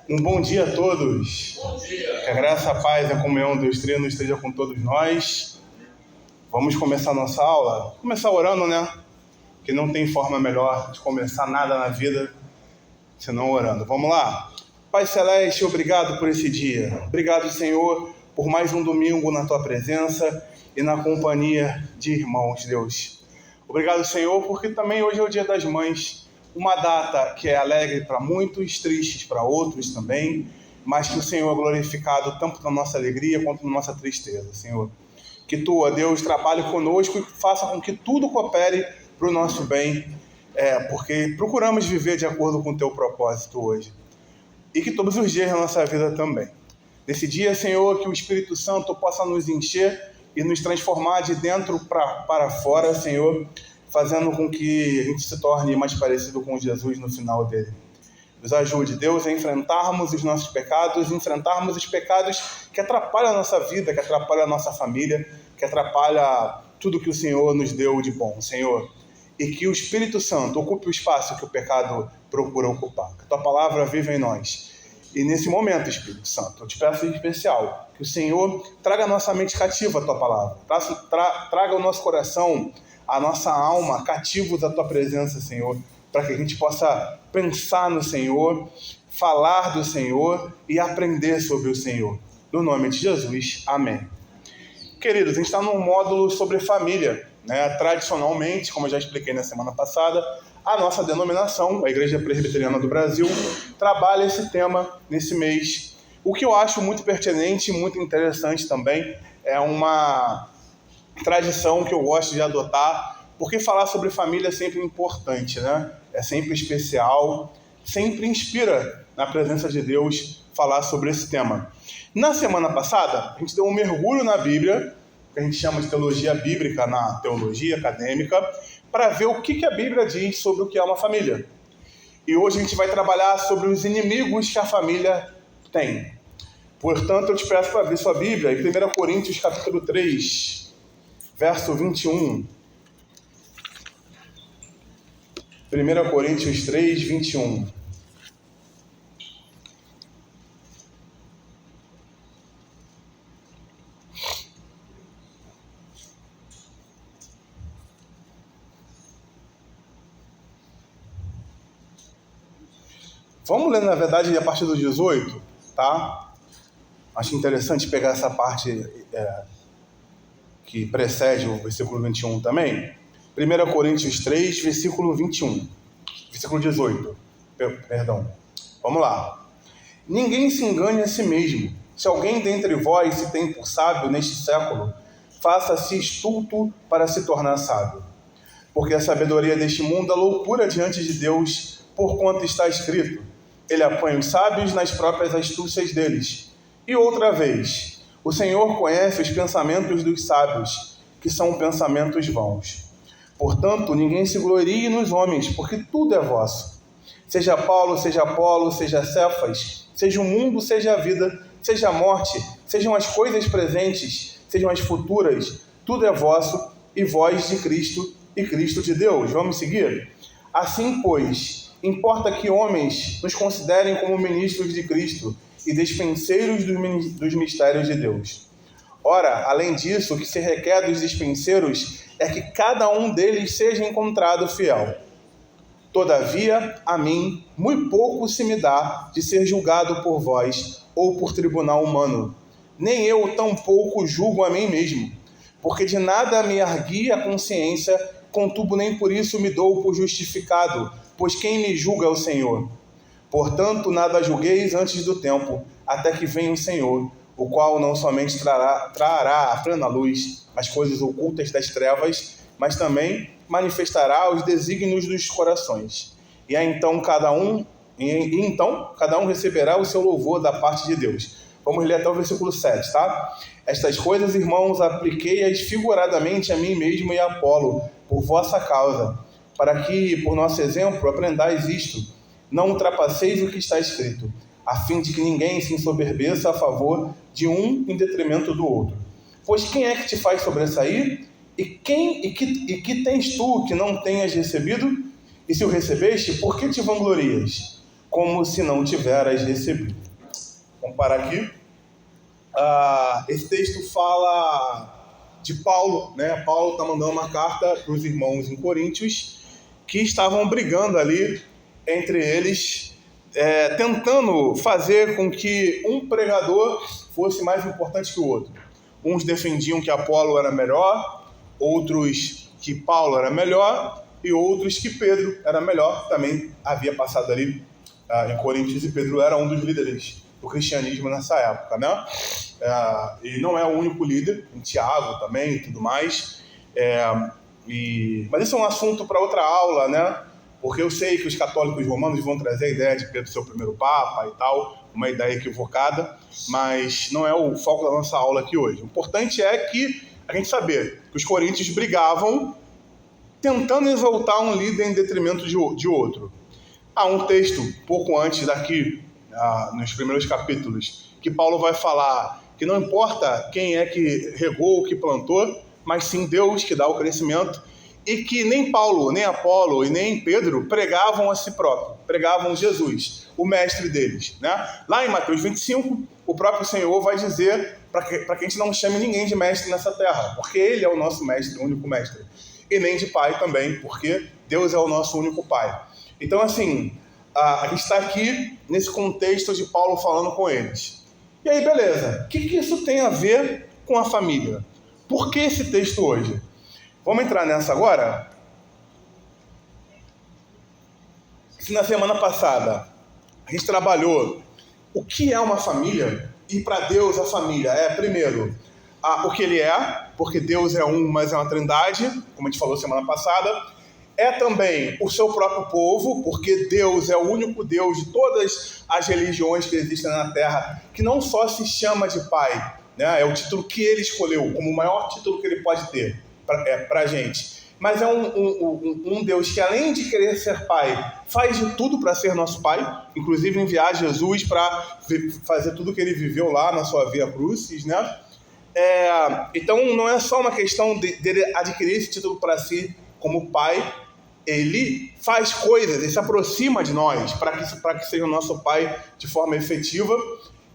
Um bom dia a todos. Bom dia. Que a graça, a paz e a comunhão dos trinos esteja com todos nós. Vamos começar nossa aula? Começar orando, né? Que não tem forma melhor de começar nada na vida senão orando. Vamos lá? Pai Celeste, obrigado por esse dia. Obrigado, Senhor, por mais um domingo na Tua presença e na companhia de irmãos, Deus. Obrigado, Senhor, porque também hoje é o Dia das Mães. Uma data que é alegre para muitos, tristes para outros também, mas que o Senhor é glorificado tanto na nossa alegria quanto na nossa tristeza, Senhor. Que Tu, ó Deus, trabalhe conosco e faça com que tudo coopere para o nosso bem, porque procuramos viver de acordo com o Teu propósito hoje. E que todos os dias da nossa vida também. Nesse dia, Senhor, que o Espírito Santo possa nos encher e nos transformar de dentro para fora, Senhor, fazendo com que a gente se torne mais parecido com Jesus no final dele. Nos ajude, Deus, a enfrentarmos os nossos pecados, enfrentarmos os pecados que atrapalham a nossa vida, que atrapalham a nossa família, que atrapalham tudo que o Senhor nos deu de bom, Senhor. E que o Espírito Santo ocupe o espaço que o pecado procura ocupar. Que a Tua palavra viva em nós. E nesse momento, Espírito Santo, eu te peço em especial que o Senhor traga a nossa mente cativa à Tua palavra. Traga o nosso coração, a nossa alma cativos à Tua presença, Senhor, para que a gente possa pensar no Senhor, falar do Senhor e aprender sobre o Senhor. No nome de Jesus, amém. Queridos, a gente está num módulo sobre família, né? Tradicionalmente, como eu já expliquei na semana passada, a nossa denominação, a Igreja Presbiteriana do Brasil, trabalha esse tema nesse mês. O que eu acho muito pertinente e muito interessante também é uma tradição que eu gosto de adotar, porque falar sobre família é sempre importante, né? É sempre especial, sempre inspira na presença de Deus falar sobre esse tema. Na semana passada, a gente deu um mergulho na Bíblia, que a gente chama de teologia bíblica na teologia acadêmica, para ver o que a Bíblia diz sobre o que é uma família. E hoje a gente vai trabalhar sobre os inimigos que a família tem. Portanto, eu te peço para abrir sua Bíblia em 1 Coríntios capítulo 3, verso 21. 1 Coríntios 3, 21. Vamos ler, na verdade, a partir do 18, tá? Acho interessante pegar essa parte que precede o versículo 21 também. 1 Coríntios 3, versículo 21. Versículo 18. Perdão. Vamos lá. Ninguém se engane a si mesmo. Se alguém dentre vós se tem por sábio neste século, faça-se estulto para se tornar sábio. Porque a sabedoria deste mundo é loucura diante de Deus, porquanto está escrito: Ele apanha os sábios nas próprias astúcias deles. E outra vez, o Senhor conhece os pensamentos dos sábios, que são pensamentos vãos. Portanto, ninguém se glorie nos homens, porque tudo é vosso. Seja Paulo, seja Apolo, seja Cefas, seja o mundo, seja a vida, seja a morte, sejam as coisas presentes, sejam as futuras, tudo é vosso, e vós de Cristo, e Cristo de Deus. Vamos seguir? Assim, pois, importa que homens nos considerem como ministros de Cristo e despenseiros dos mistérios de Deus. Ora, além disso, o que se requer dos despenseiros é que cada um deles seja encontrado fiel. Todavia, a mim, muito pouco se me dá de ser julgado por vós ou por tribunal humano. Nem eu tampouco julgo a mim mesmo, porque de nada me argui a consciência, contudo nem por isso me dou por justificado, pois quem me julga é o Senhor. Portanto, nada julgueis antes do tempo, até que venha o Senhor, o qual não somente trará à plena luz as coisas ocultas das trevas, mas também manifestará os desígnios dos corações. E aí, então cada um receberá o seu louvor da parte de Deus. Vamos ler até o versículo 7, tá? Estas coisas, irmãos, apliquei-as figuradamente a mim mesmo e a Apolo, por vossa causa, para que, por nosso exemplo, aprendais isto: não ultrapasseis o que está escrito, a fim de que ninguém se ensoberbeça a favor de um em detrimento do outro. Pois quem é que te faz sobressair? E que tens tu que não tenhas recebido? E se o recebeste, por que te vanglorias? como se não tiveras recebido. Vamos parar aqui. Esse texto fala de Paulo, né? Paulo está mandando uma carta para os irmãos em Coríntios que estavam brigando ali entre eles, tentando fazer com que um pregador fosse mais importante que o outro. Uns defendiam que Apolo era melhor, outros que Paulo era melhor e outros que Pedro era melhor. Também havia passado ali em Coríntios e Pedro era um dos líderes do cristianismo nessa época, né? E não é o único líder, em Tiago também e tudo mais. Mas isso é um assunto para outra aula, né? Porque eu sei que os católicos romanos vão trazer a ideia de Pedro ser o primeiro papa e tal, uma ideia equivocada, mas não é o foco da nossa aula aqui hoje. O importante é que a gente saber que os coríntios brigavam tentando exaltar um líder em detrimento de outro. Há um texto, pouco antes daqui, nos primeiros capítulos, que Paulo vai falar que não importa quem é que regou, que plantou, mas sim Deus que dá o crescimento, e que nem Paulo, nem Apolo e nem Pedro pregavam a si próprio, pregavam Jesus, o mestre deles, né? Lá em Mateus 25, o próprio Senhor vai dizer para que a gente não chame ninguém de mestre nessa terra, porque Ele é o nosso mestre, o único mestre, e nem de pai também, porque Deus é o nosso único pai. Então, assim, a gente está aqui nesse contexto de Paulo falando com eles. E aí, beleza, o que isso tem a ver com a família? Por que esse texto hoje? Vamos entrar nessa agora? Se na semana passada a gente trabalhou o que é uma família, e para Deus a família é, primeiro, o que Ele é, porque Deus é um, mas é uma trindade, como a gente falou semana passada. É também o seu próprio povo, porque Deus é o único Deus de todas as religiões que existem na Terra, que não só se chama de Pai, né? É o título que Ele escolheu, como o maior título que Ele pode ter para a gente. Mas é um Deus que, além de querer ser Pai, faz de tudo para ser nosso Pai, inclusive enviar Jesus para fazer tudo que Ele viveu lá na sua Via Crucis, né? Então não é só uma questão dele adquirir esse título para si como Pai. Ele faz coisas, ele se aproxima de nós para que seja o nosso Pai de forma efetiva.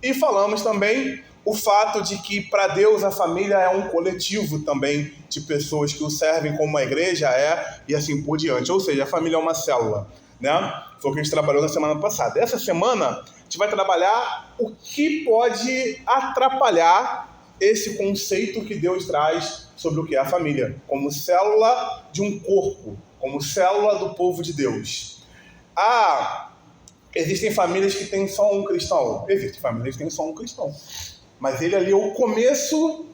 E falamos também o fato de que para Deus a família é um coletivo também de pessoas que o servem como a igreja e assim por diante. Ou seja, a família é uma célula, né? Foi o que a gente trabalhou na semana passada. Essa semana a gente vai trabalhar o que pode atrapalhar esse conceito que Deus traz sobre o que é a família, como célula de um corpo, como célula do povo de Deus. Existem famílias que têm só um cristão. Existem famílias que têm só um cristão. Mas ele ali é o começo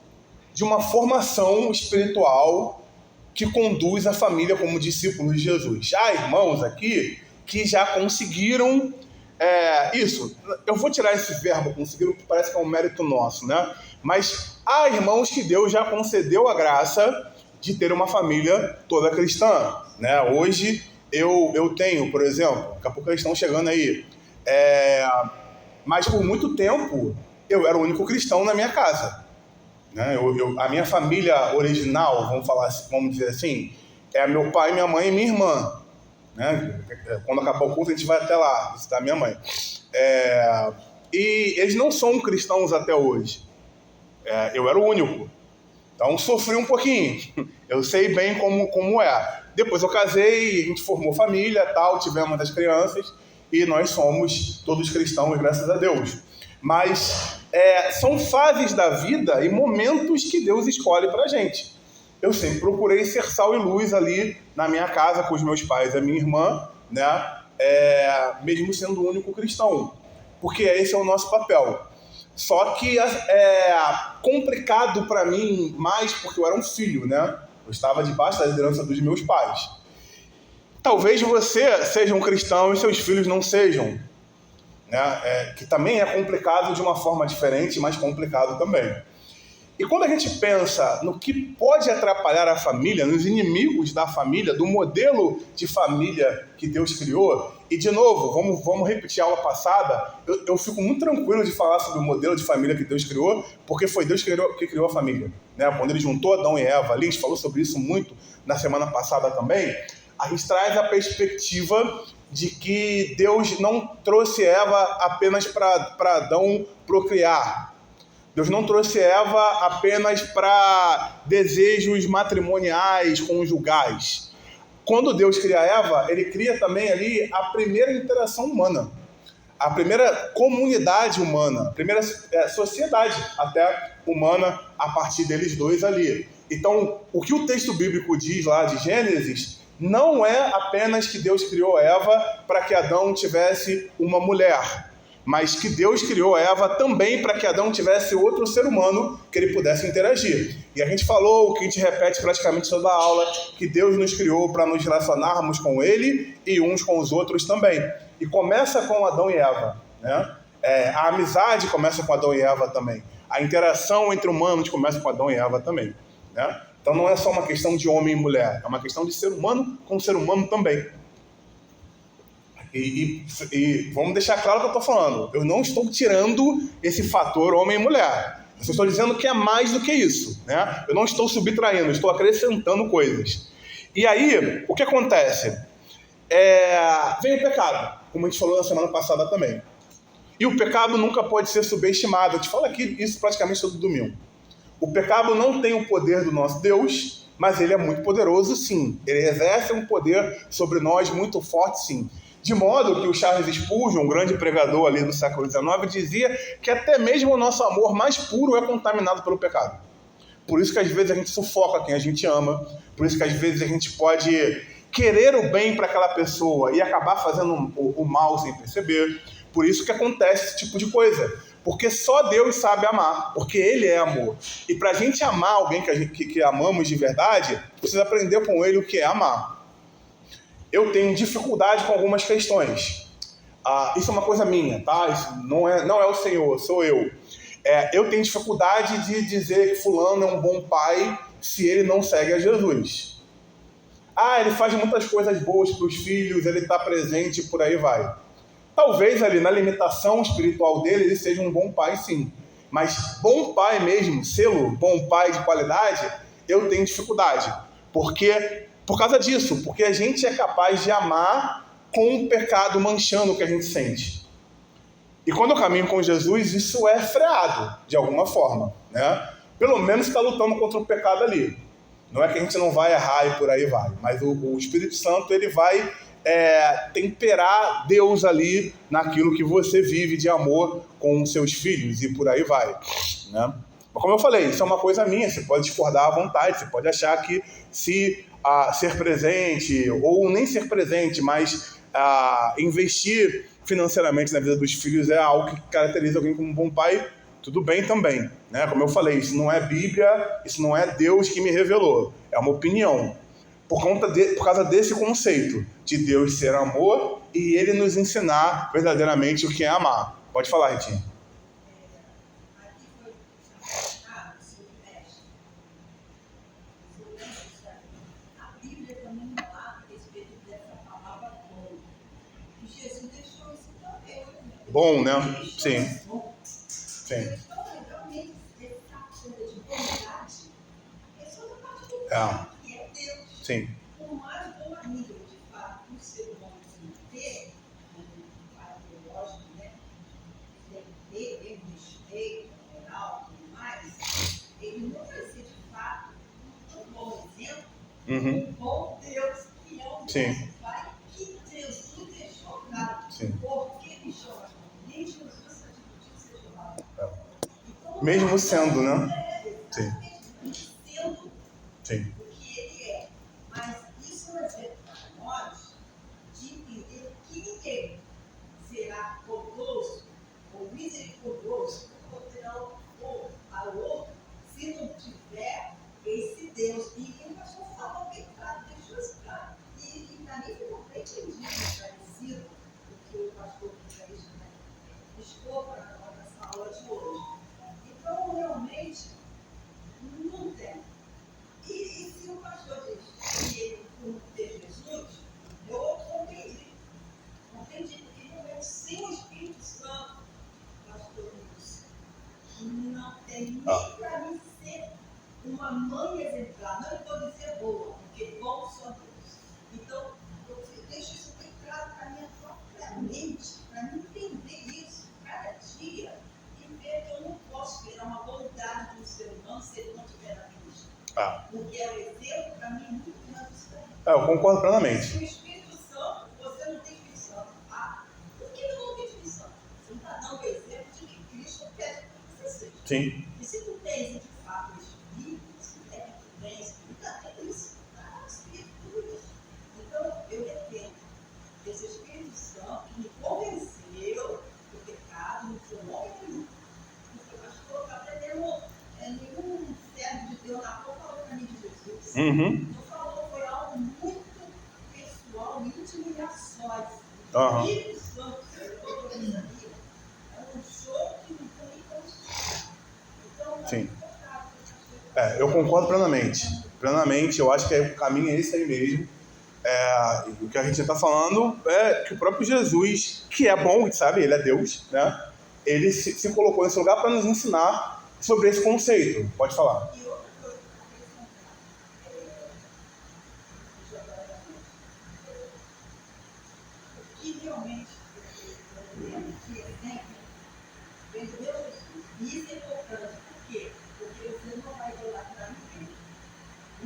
de uma formação espiritual que conduz a família como discípulos de Jesus. Há irmãos aqui que já conseguiram isso. Eu vou tirar esse verbo conseguiram, que parece que é um mérito nosso, né? Mas há irmãos que Deus já concedeu a graça de ter uma família toda cristã, né? Hoje eu tenho, por exemplo, daqui a pouco eles estão chegando aí, mas por muito tempo eu era o único cristão na minha casa, né? A minha família original, vamos dizer assim, é meu pai, minha mãe e minha irmã, né? Quando acabar o culto a gente vai até lá visitar minha mãe. E eles não são cristãos até hoje. Eu era o único. Então sofri um pouquinho. Eu sei bem como é. Depois eu casei, a gente formou família, tal, tivemos as crianças e nós somos todos cristãos, graças a Deus. Mas são fases da vida e momentos que Deus escolhe pra gente. Eu sempre procurei ser sal e luz ali na minha casa com os meus pais e a minha irmã, né? Mesmo sendo o único cristão. Porque esse é o nosso papel. Só que complicado para mim mais porque eu era um filho, né? Eu estava debaixo da liderança dos meus pais. Talvez você seja um cristão e seus filhos não sejam, né? Que também é complicado de uma forma diferente, mas complicado também. E quando a gente pensa no que pode atrapalhar a família, nos inimigos da família, do modelo de família que Deus criou, e de novo, vamos repetir a aula passada, eu fico muito tranquilo de falar sobre o modelo de família que Deus criou, porque foi Deus que criou a família, né? Quando Ele juntou Adão e Eva ali, a gente falou sobre isso muito na semana passada também, a gente traz a perspectiva de que Deus não trouxe Eva apenas para Adão procriar. Deus não trouxe Eva apenas para desejos matrimoniais, conjugais. Quando Deus cria Eva, ele cria também ali a primeira interação humana, a primeira comunidade humana, a primeira sociedade até humana a partir deles dois ali. Então, o que o texto bíblico diz lá de Gênesis não é apenas que Deus criou Eva para que Adão tivesse uma mulher, mas que Deus criou Eva também para que Adão tivesse outro ser humano que ele pudesse interagir. E a gente falou, o que a gente repete praticamente toda a aula, que Deus nos criou para nos relacionarmos com Ele e uns com os outros também. E começa com Adão e Eva, né? A amizade começa com Adão e Eva também. A interação entre humanos começa com Adão e Eva também, né? Então não é só uma questão de homem e mulher, é uma questão de ser humano com ser humano também. E vamos deixar claro o que eu estou falando. Eu não estou tirando esse fator homem e mulher. Eu só estou dizendo que é mais do que isso, né? Eu não estou subtraindo, estou acrescentando coisas. E aí, o que acontece? Vem o pecado, como a gente falou na semana passada também. E o pecado nunca pode ser subestimado. A gente fala aqui isso praticamente todo domingo. O pecado não tem o poder do nosso Deus, mas ele é muito poderoso, sim. Ele exerce um poder sobre nós muito forte, sim. De modo que o Charles Spurgeon, um grande pregador ali do século XIX, dizia que até mesmo o nosso amor mais puro é contaminado pelo pecado. Por isso que às vezes a gente sufoca quem a gente ama, por isso que às vezes a gente pode querer o bem para aquela pessoa e acabar fazendo o mal sem perceber. Por isso que acontece esse tipo de coisa. Porque só Deus sabe amar, porque Ele é amor. E para a gente amar alguém que amamos de verdade, precisa aprender com Ele o que é amar. Eu tenho dificuldade com algumas questões. Isso é uma coisa minha, tá? Isso não é o Senhor, sou eu. Eu tenho dificuldade de dizer que fulano é um bom pai se ele não segue a Jesus. Ele faz muitas coisas boas para os filhos, ele está presente e por aí vai. Talvez ali na limitação espiritual dele, ele seja um bom pai, sim. Mas bom pai mesmo, selo bom pai de qualidade, eu tenho dificuldade. Por causa disso, porque a gente é capaz de amar com o pecado manchando o que a gente sente. E quando eu caminho com Jesus, isso é freado, de alguma forma, né? Pelo menos está lutando contra o pecado ali. Não é que a gente não vai errar e por aí vai, mas o Espírito Santo ele vai temperar Deus ali naquilo que você vive de amor com os seus filhos e por aí vai, né? Mas como eu falei, isso é uma coisa minha, você pode discordar à vontade, você pode achar que se ser presente, ou nem ser presente, mas investir financeiramente na vida dos filhos é algo que caracteriza alguém como um bom pai, tudo bem também, né? Como eu falei, isso não é Bíblia, isso não é Deus que me revelou, é uma opinião. Por causa desse conceito de Deus ser amor e Ele nos ensinar verdadeiramente o que é amar. Pode falar, Ritinha. A Bíblia também fala a respeito dessa palavra bom. E Jesus deixou isso também. Bom, né? Sim. Sim. Então, realmente, essa coisa de bondade é só da parte do Pai, que é Deus. Sim. Por mais boa nível, de fato, o ser humano ter, para o lógico, né? Tem ter respeito, moral e tudo mais, ele não vai ser, de fato, um bom exemplo, um bom Deus, que é o nosso Pai, que Deus nos deixou claro. Porque ele chama nem Jesus seja lá. Mesmo sendo, né? Sim. Sendo Sim. o que ele é. Mas isso é ser para nós de entender que ninguém será bondoso ou misericordioso ou ao outro se não tiver esse Deus. E o pastor falou bem claro, deixou isso claro. E para mim ficou bem entendido, esclarecido, o que o pastor expôs para nós nessa aula de hoje. Então, realmente, não tem. E se o pastor diz que ele não ter Jesus, eu compreendi. Compreendi, porque realmente sem o Espírito Santo, pastor Lúcio, não tem nem para mim ser uma mãe exemplar. Não estou dizendo boa, porque bom só Deus. Então, eu deixo isso bem claro para mim minha mente para me entender isso cada dia e ver que eu não posso esperar uma bondade do ser humano se ele não tiver na Cristo. Porque é o exemplo para mim muito mais estranho. Eu concordo plenamente. Se o Espírito Santo, você não tem Espírito Santo, por que eu não tenho Espírito Santo? Você não está dando o exemplo de que Cristo quer que você seja. Sim. E se tu tens de fato o Espírito, se é que tu tens, nunca tem isso, tá? O Espírito, tudo isso. Então, eu dependo desse Espírito Santo que me convenceu do pecado, não foi homem nenhum. Porque o pastor está aprendendo nenhum servo de Deus na boca falou para mim de Jesus. Não falou, foi algo muito pessoal, íntimo e a sós. O Espírito Santo, que eu estou ali, é um show que não tem como. Então, sim. Eu concordo plenamente. Plenamente, eu acho que o caminho é esse aí mesmo. O que a gente está falando é que o próprio Jesus, que é bom, sabe, ele é Deus, né? Ele se colocou nesse lugar para nos ensinar sobre esse conceito. Pode falar. E outra coisa que realmente que exemplo vem do meu Jesus. E isso é importante. Por quê? Porque você não vai idolatrar ninguém.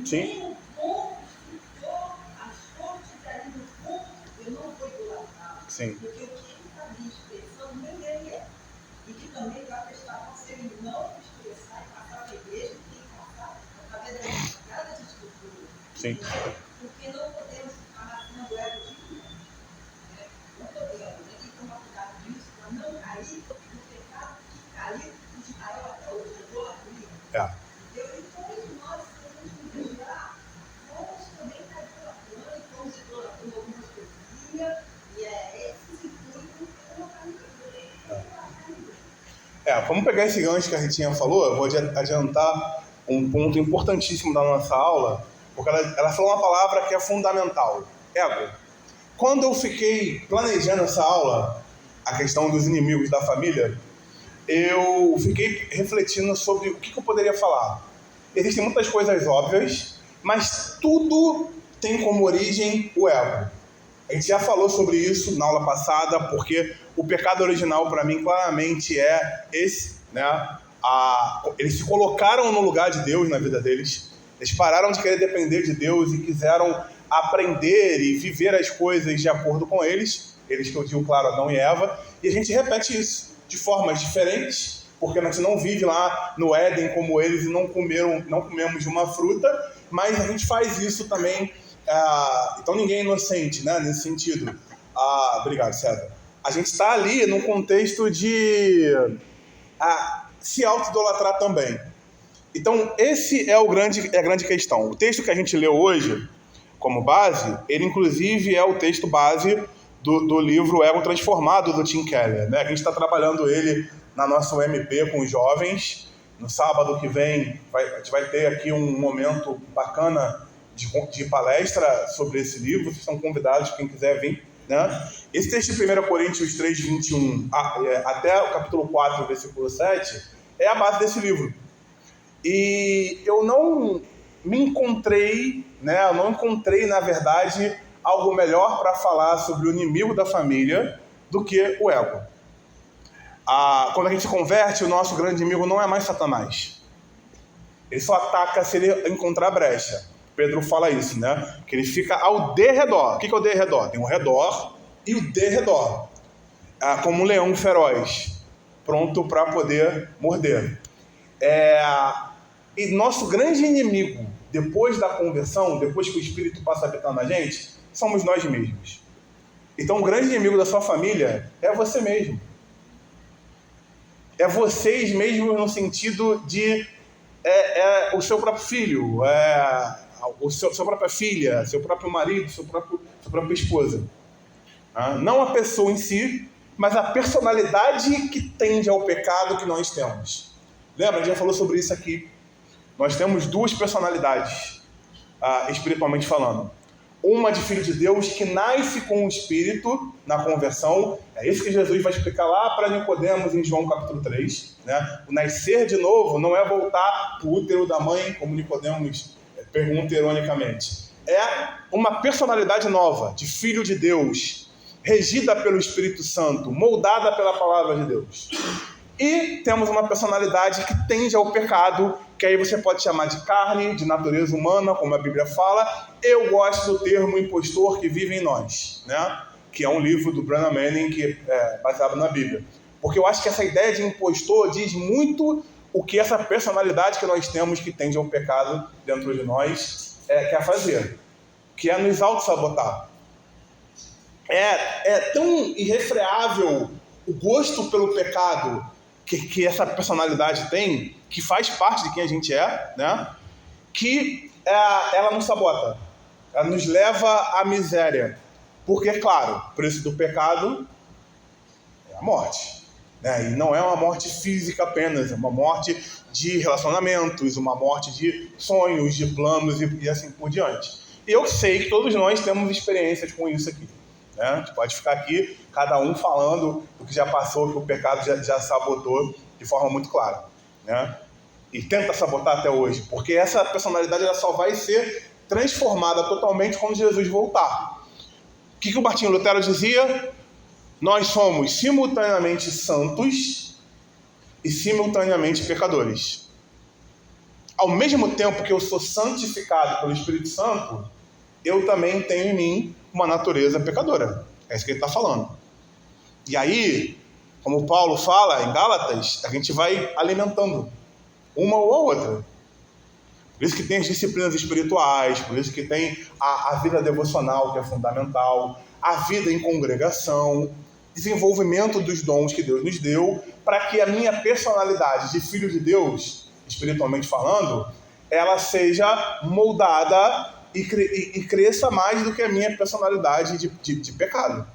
Sim. Nem o bom instrutor, as fontes ali no fundo, eu não vou idolatrar. Sim. Porque o que ele está ali expressando nem ele é. E que também vai prestar se ele não expressar e passar para a igreja, tem que passar através da cada estrutura. Sim. Porque não podemos ficar nascendo ego de ninguém. Não podemos. A gente tem que tomar cuidado disso para não cair no pecado que caiu de Israel até hoje. Idolatria. E depois nós temos que vigiar, vamos também estar idolatrando e vamos idolatrando algumas coisinhas. E esses intuitos não vão ninguém. Vamos pegar esse gancho que a Ritinha falou. Eu vou adiantar um ponto importantíssimo da nossa aula, porque ela falou uma palavra que é fundamental: ego. Quando eu fiquei planejando essa aula, a questão dos inimigos da família, eu fiquei refletindo sobre o que eu poderia falar. Existem muitas coisas óbvias, mas tudo tem como origem o ego. A gente já falou sobre isso na aula passada, porque o pecado original, para mim, claramente é esse, né? Eles se colocaram no lugar de Deus na vida deles. Eles pararam de querer depender de Deus e quiseram aprender e viver as coisas de acordo com eles. Eles que eu digo, claro, Adão e Eva. E a gente repete isso de formas diferentes, porque a gente não vive lá no Éden como eles e não comemos de uma fruta, mas a gente faz isso também. Então ninguém é inocente, né, nesse sentido. Obrigado, César. A gente está ali num contexto de se auto-idolatrar também. Então esse é a grande questão. O texto que a gente leu hoje, como base, ele inclusive é o texto base do livro Ego Transformado, do Tim Keller, né? A gente está trabalhando ele na nossa UMP com os jovens. No sábado que vem a gente vai ter aqui um momento bacana de palestra sobre esse livro. Vocês estão convidados, quem quiser vir, né? Esse texto de 1 Coríntios 3, 21 até o capítulo 4, versículo 7, é a base desse livro. E eu não me encontrei, né? Eu não encontrei, na verdade, algo melhor para falar sobre o inimigo da família do que o ego. Quando a gente se converte, o nosso grande inimigo não é mais Satanás. Ele só ataca se ele encontrar brecha. Pedro fala isso, né? Que ele fica ao derredor. O que é o derredor? Tem o redor e o derredor. Como um leão feroz, pronto para poder morder. E nosso grande inimigo, depois da conversão, depois que o Espírito passa a habitar na gente, somos nós mesmos. Então o grande inimigo da sua família é você mesmo. É vocês mesmos no sentido de o seu próprio filho, sua própria filha, seu próprio marido, sua própria esposa. Não a pessoa em si, mas a personalidade que tende ao pecado que nós temos. Lembra? A gente já falou sobre isso aqui. Nós temos duas personalidades, espiritualmente falando. Uma de filho de Deus que nasce com o Espírito na conversão. É isso que Jesus vai explicar lá para Nicodemos em João capítulo 3. Né? O nascer de novo não é voltar para o útero da mãe, como Nicodemos pergunta ironicamente. É uma personalidade nova, de filho de Deus, regida pelo Espírito Santo, moldada pela palavra de Deus. E temos uma personalidade que tende ao pecado, que aí você pode chamar de carne, de natureza humana, como a Bíblia fala. Eu gosto do termo impostor que vive em nós, né? Que é um livro do Branham Manning, que é baseado na Bíblia. Porque eu acho que essa ideia de impostor diz muito o que essa personalidade que nós temos, que tende ao pecado dentro de nós, quer fazer, que é nos auto-sabotar. É tão irrefreável o gosto pelo pecado que essa personalidade tem, que faz parte de quem a gente é, né? Que ela nos sabota, ela nos leva à miséria. Porque, claro, o preço do pecado é a morte, né? E não é uma morte física apenas, é uma morte de relacionamentos, uma morte de sonhos, de planos e assim por diante. E eu sei que todos nós temos experiências com isso aqui, né? A gente pode ficar aqui, cada um falando do que já passou, que o pecado já sabotou de forma muito clara, né? E tenta sabotar até hoje, porque essa personalidade ela só vai ser transformada totalmente quando Jesus voltar. O que o Martinho Lutero dizia? Nós somos simultaneamente santos e simultaneamente pecadores. Ao mesmo tempo que eu sou santificado pelo Espírito Santo, eu também tenho em mim uma natureza pecadora. É isso que ele está falando. E aí, como Paulo fala em Gálatas, a gente vai alimentando uma ou a outra. Por isso que tem as disciplinas espirituais, por isso que tem a vida devocional, que é fundamental, a vida em congregação, desenvolvimento dos dons que Deus nos deu, para que a minha personalidade de filho de Deus, espiritualmente falando, ela seja moldada e cresça mais do que a minha personalidade de pecado.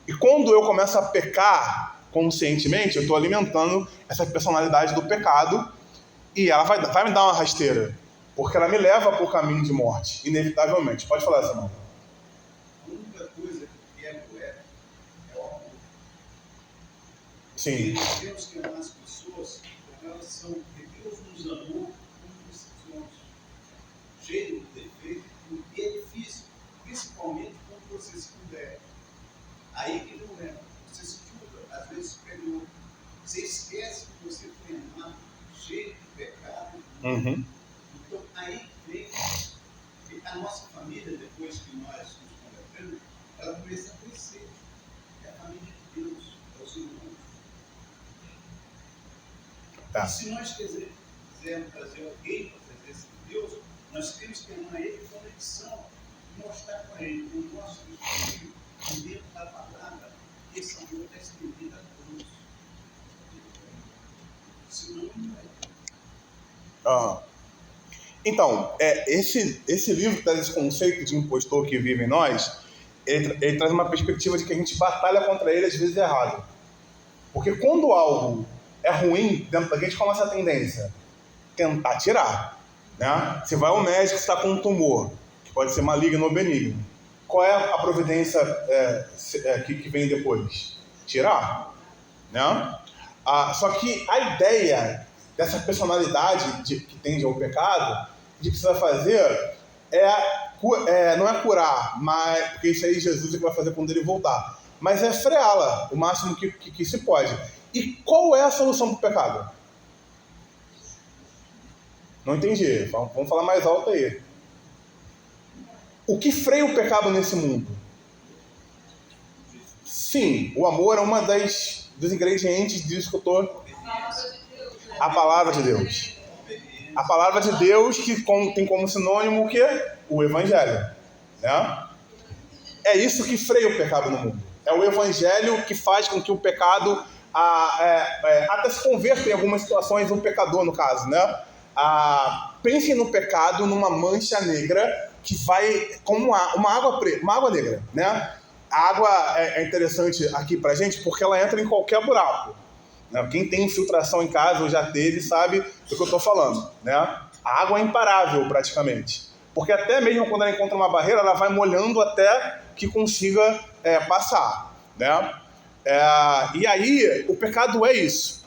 E quando eu começo a pecar conscientemente, eu estou alimentando essa personalidade do pecado e ela vai me dar uma rasteira, porque ela me lva para o caminho de morte, inevitavelmente. Pode falar, Samuel. A única coisa que é o amor. Sim. Nós temos que amar as pessoas porque elas são, porque Deus nos amou como nós somos, cheios de defeito e é difícil, principalmente quando você se puder. Aí que não é. Você se julga, às vezes pegou. Você esquece que você foi amado, cheio de pecado. Uhum. Então aí vem a nossa família, depois que nós nos convertemos, ela começa a crescer. É a família de Deus, é os irmãos. Tá. E se nós quisermos trazer alguém para a presença de Deus, nós temos que amar Ele com conexão, mostrar para Ele o nosso espírito, dentro da palavra, esse amor está estendido a todos. Senão não é. Então, esse livro que traz esse conceito de impostor que vive em nós, ele traz uma perspectiva de que a gente batalha contra ele às vezes errado. Porque quando algo é ruim dentro da gente, qual é essa tendência? Tentar tirar, né? Você vai ao médico, está com um tumor, que pode ser maligno ou benigno. Qual é a providência que vem depois? Tirar, né? Só que a ideia dessa personalidade que tende ao pecado, de que precisa fazer, não é curar, mas, porque isso aí Jesus é que vai fazer quando ele voltar, mas é freá-la o máximo que se pode. E qual é a solução para o pecado? Não entendi, vamos falar mais alto aí. O que freia o pecado nesse mundo? Sim, o amor é uma dos ingredientes disso que eu estou... A palavra de Deus. A palavra de Deus que tem como sinônimo o quê? O Evangelho, né? É isso que freia o pecado no mundo. É o Evangelho que faz com que o pecado até se converta em algumas situações, um pecador no caso, né? Pensem no pecado numa mancha negra que vai como uma água negra, né? A água é interessante aqui pra gente porque ela entra em qualquer buraco. Quem tem infiltração em casa ou já teve sabe do que eu estou falando, né? A água é imparável praticamente, porque até mesmo quando ela encontra uma barreira, ela vai molhando até que consiga passar, né? E aí o pecado é isso.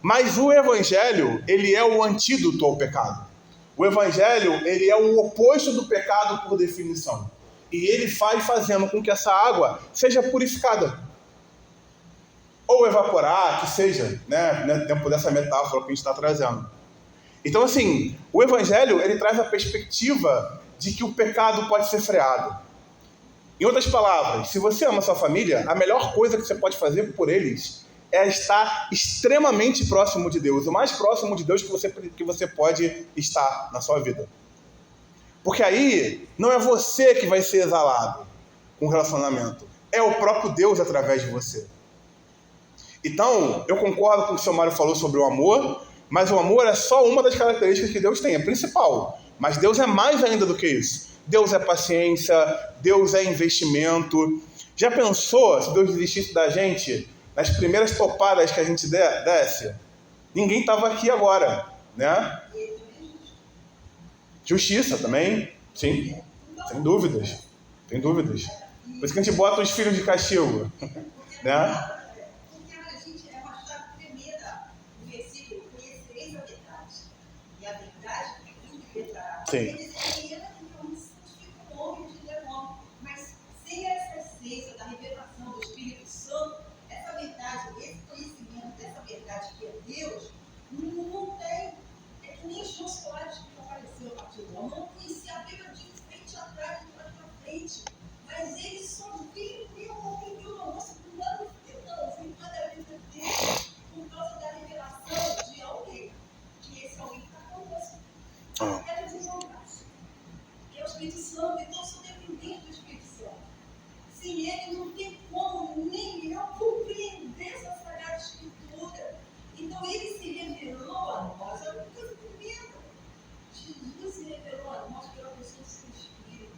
Mas o Evangelho, ele é o antídoto ao pecado. O Evangelho, ele é o oposto do pecado por definição. e ele fazendo com que essa água seja purificada. Ou evaporar, que seja, né, dentro dessa metáfora que a gente está trazendo. Então, assim, o Evangelho, ele traz a perspectiva de que o pecado pode ser freado. Em outras palavras, se você ama sua família, a melhor coisa que você pode fazer por eles é estar extremamente próximo de Deus, o mais próximo de Deus que você pode estar na sua vida. Porque aí não é você que vai ser exalado com o relacionamento, é o próprio Deus através de você. Então, eu concordo com o que o seu Mário falou sobre o amor, mas o amor é só uma das características que Deus tem, é principal. Mas Deus é mais ainda do que isso. Deus é paciência, Deus é investimento. Já pensou se Deus desistisse da gente nas primeiras topadas que a gente desse? Ninguém estava aqui agora, né? Justiça também, sim, sem dúvidas, sem dúvidas. Por isso que a gente bota os filhos de castigo, né? Sim. Mas sem essa essência da revelação do Espírito Santo, essa verdade, esse conhecimento dessa verdade que é Deus, não tem. É que nem João Soares que apareceu a partir do não conhecia a Bíblia de frente a trás, de trás para frente. Mas ele só viu o homem viu o nosso plano de toda a vida dele por causa da revelação de alguém. Que esse alguém está conosco. É desenvolver. Que é o Espírito Santo, então eu sou dependente do Espírito Santo. Sem ele não tem como nem eu compreender essa Sagrada Escritura. Então ele se revelou a nós, é uma coisa tremenda. Jesus se revelou a nós pela pessoa do seu Espírito.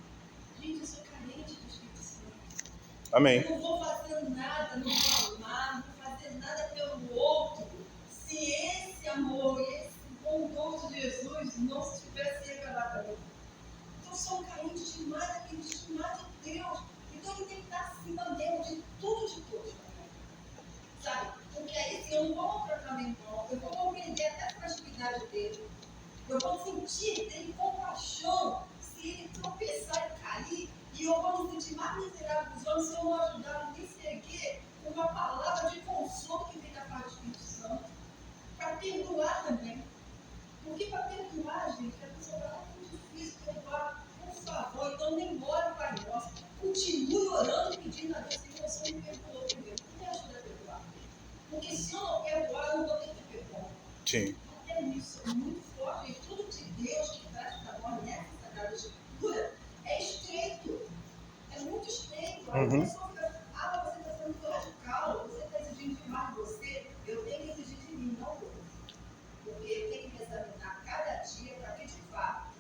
Gente, eu sou carente do Espírito Santo. Amém. Eu não vou fazer nada, não vou amar, não vou fazer nada pelo outro. Se esse amor, esse bondoso de Jesus não se tivesse revelado a mim. Então, sou carente demais daquele estimado de Deus. Então, ele tem que estar acima mesmo de tudo de todos. Sabe? Porque aí, se eu não vou tratar meu irmão, eu vou compreender até a fragilidade dele. Eu vou sentir dele compaixão se ele tropeçar e cair. E eu vou me sentir mais miserável dos homens se eu não ajudar a me seguir com uma palavra de consolo que vem da parte do Espírito Santo. Para perdoar também. Porque para perdoar, gente, a pessoa vai lá muito difícil, perdoar, por favor, então nem ora, Pai Nosso. Continue orando e pedindo a Deus que você me perdoou primeiro. Me ajuda a perdoar. Porque se eu não perdoar, eu não vou ter perdão. Sim. Até isso é muito forte. E tudo de Deus que traz para nós nessa Sagrada Escritura é estreito. É muito estreito. A pessoa fica, você está sendo muito radical, você está exigindo demais de você, eu tenho que exigir de mim, não eu. Porque eu tenho que me examinar cada dia para que, de fato,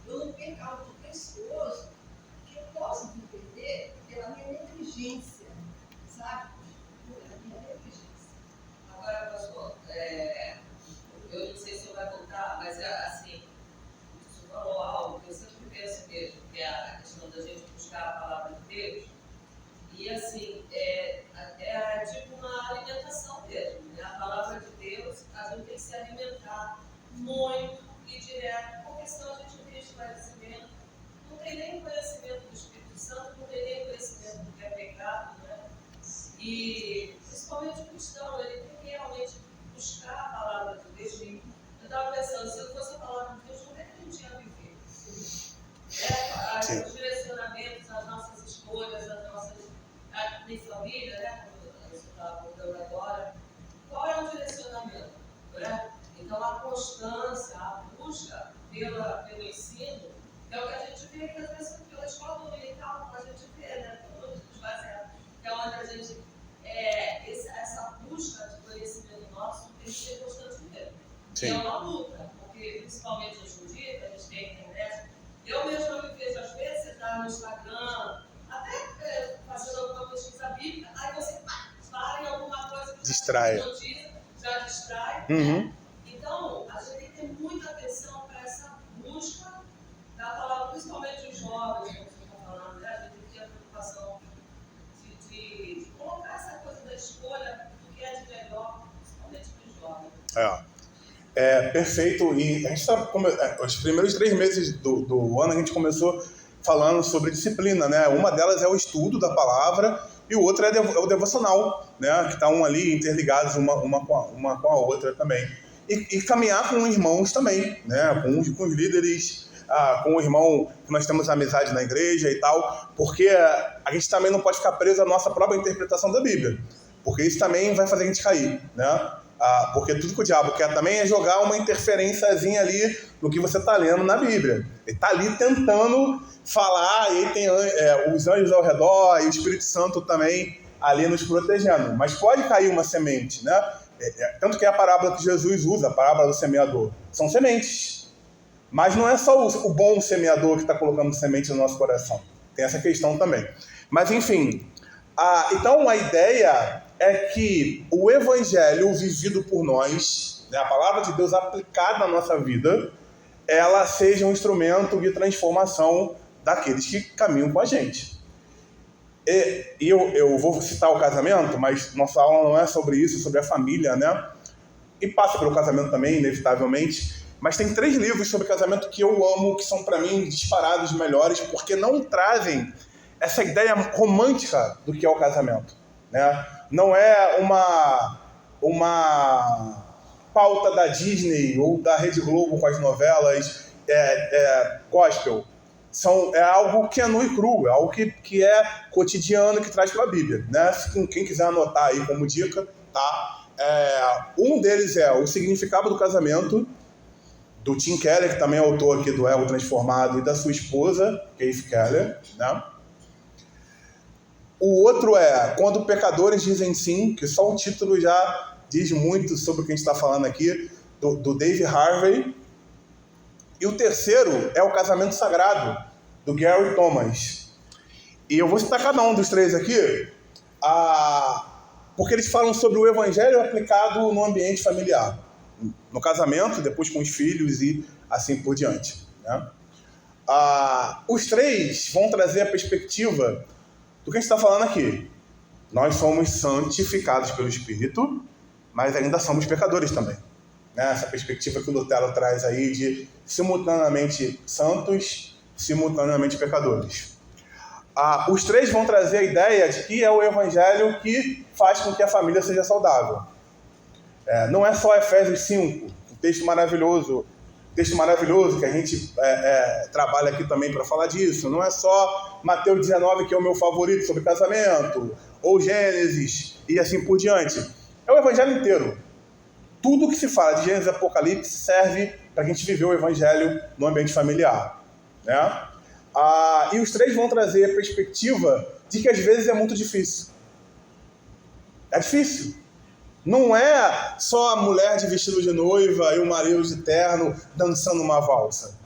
eu não perca algo precioso que eu posso me perder pela minha negligência, sabe? Pela minha negligência. Agora, pastor, eu não sei se eu vai contar, mas assim, você falou algo que eu sempre penso mesmo, que é a questão da gente buscar a palavra de Deus. E assim, é tipo uma alimentação mesmo, né? A palavra de Deus, a gente tem que se alimentar muito e direto, porque senão a gente não tem esclarecimento, não tem nem conhecimento do Espírito Santo, não tem nem conhecimento do que é pecado, né? E principalmente o cristão, ele tem que realmente buscar a palavra de Deus. Eu estava pensando, se não fosse a palavra de Deus, como é que a gente ia viver? Os direcionamentos, as nossas escolhas, as nossas. Nem família, né? Como você estava contando agora. Qual é o direcionamento? Né? Então, a constância, a busca pelo ensino, é o que a gente vê que às vezes pela escola dominical, a gente vê, né? Todos os baseados, que é onde a gente. Essa busca de conhecimento nosso tem que ser constante mesmo. E é uma luta, porque principalmente hoje em dia, que a gente tem a internet, eu mesma me vejo às vezes, você está no Instagram, até fazendo alguma pesquisa bíblica, aí você para em alguma coisa que distrai. Já distrai. Uhum. Então, a gente tem que ter muita atenção para essa busca da palavra, principalmente os jovens, como você está falando, né? A gente tem que ter a preocupação de colocar essa coisa da escolha do que é de melhor, principalmente para os jovens. Perfeito. E a gente está, os primeiros 3 meses do ano, a gente começou falando sobre disciplina, né? Uma delas é o estudo da palavra e o outro é o devocional, né? Que estão ali interligados uma com a outra também. E caminhar com irmãos também, né? Com os líderes, com o irmão que nós temos amizade na igreja e tal, porque a gente também não pode ficar preso à nossa própria interpretação da Bíblia, porque isso também vai fazer a gente cair, né? Porque tudo que o diabo quer também é jogar uma interferênciazinha ali no que você está lendo na Bíblia. Ele está ali tentando falar, e aí tem os anjos ao redor e o Espírito Santo também ali nos protegendo. Mas pode cair uma semente, né? Tanto que é a parábola que Jesus usa, a parábola do semeador. São sementes. Mas não é só o bom semeador que está colocando semente no nosso coração. Tem essa questão também. Mas enfim, então a ideia é que o evangelho vivido por nós, né, a palavra de Deus aplicada na nossa vida, ela seja um instrumento de transformação daqueles que caminham com a gente. E eu vou citar o casamento, mas nossa aula não é sobre isso, é sobre a família, né? E passa pelo casamento também, inevitavelmente. Mas tem 3 livros sobre casamento que eu amo, que são para mim disparados melhores, porque não trazem essa ideia romântica do que é o casamento, né? Não é uma pauta da Disney ou da Rede Globo com as novelas gospel. É algo que é nu e cru, é algo que é cotidiano, que traz para a Bíblia, né? Quem quiser anotar aí como dica, tá? Um deles é O Significado do Casamento, do Tim Keller, que também é autor aqui do Ego Transformado, e da sua esposa, Keith Keller, né? O outro é Quando Pecadores Dizem Sim, que só o título já diz muito sobre o que a gente está falando aqui, do Dave Harvey. E o terceiro é O Casamento Sagrado, do Gary Thomas. E eu vou citar cada um dos 3 aqui, porque eles falam sobre o evangelho aplicado no ambiente familiar. No casamento, depois com os filhos e assim por diante, né? Os 3 vão trazer a perspectiva do que a gente está falando aqui. Nós somos santificados pelo Espírito, mas ainda somos pecadores também, né? Essa perspectiva que o Lutero traz aí de simultaneamente santos, simultaneamente pecadores. Os 3 vão trazer a ideia de que é o evangelho que faz com que a família seja saudável. Não é só Efésios 5, um texto maravilhoso que a gente trabalha aqui também para falar disso. Não é só Mateus 19, que é o meu favorito sobre casamento, ou Gênesis e assim por diante. É o evangelho inteiro. Tudo que se fala de Gênesis e Apocalipse serve para a gente viver o evangelho no ambiente familiar, né? E os 3 vão trazer a perspectiva de que às vezes é muito difícil. É difícil. Não é só a mulher de vestido de noiva e o marido de terno dançando uma valsa.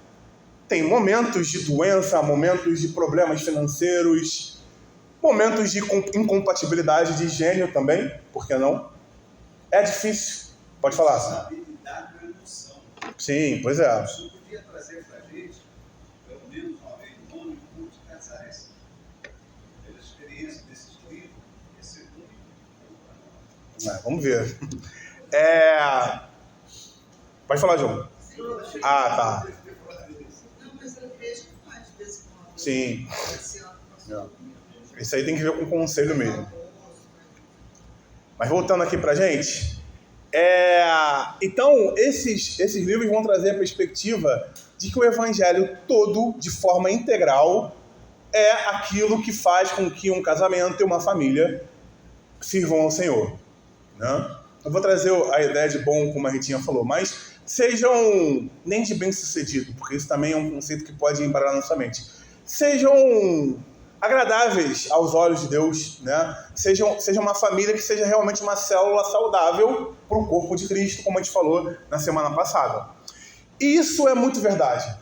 Tem momentos de doença, momentos de problemas financeiros, momentos de incompatibilidade de gênio também, por que não? É difícil. Pode falar. Saber lidar com a emoção. Sim, pois é. O senhor podia trazer para a gente, pelo menos uma vez no ano, um curso de casais. Pela experiência desses livros, esse é muito. Vamos ver. Pode falar, João. Tá. Não, mas eu vejo que faz de vez em quando. Sim. Esse ano passou. Isso aí tem que ver com o conselho mesmo. Mas voltando aqui pra gente. Então, esses livros vão trazer a perspectiva de que o evangelho todo, de forma integral, é aquilo que faz com que um casamento e uma família sirvam ao Senhor, né? Eu vou trazer a ideia de bom, como a Ritinha falou, mas sejam nem de bem-sucedido, porque isso também é um conceito que pode embaralhar na nossa mente. Sejam agradáveis aos olhos de Deus, né? Seja uma família que seja realmente uma célula saudável para o corpo de Cristo, como a gente falou na semana passada. E isso é muito verdade.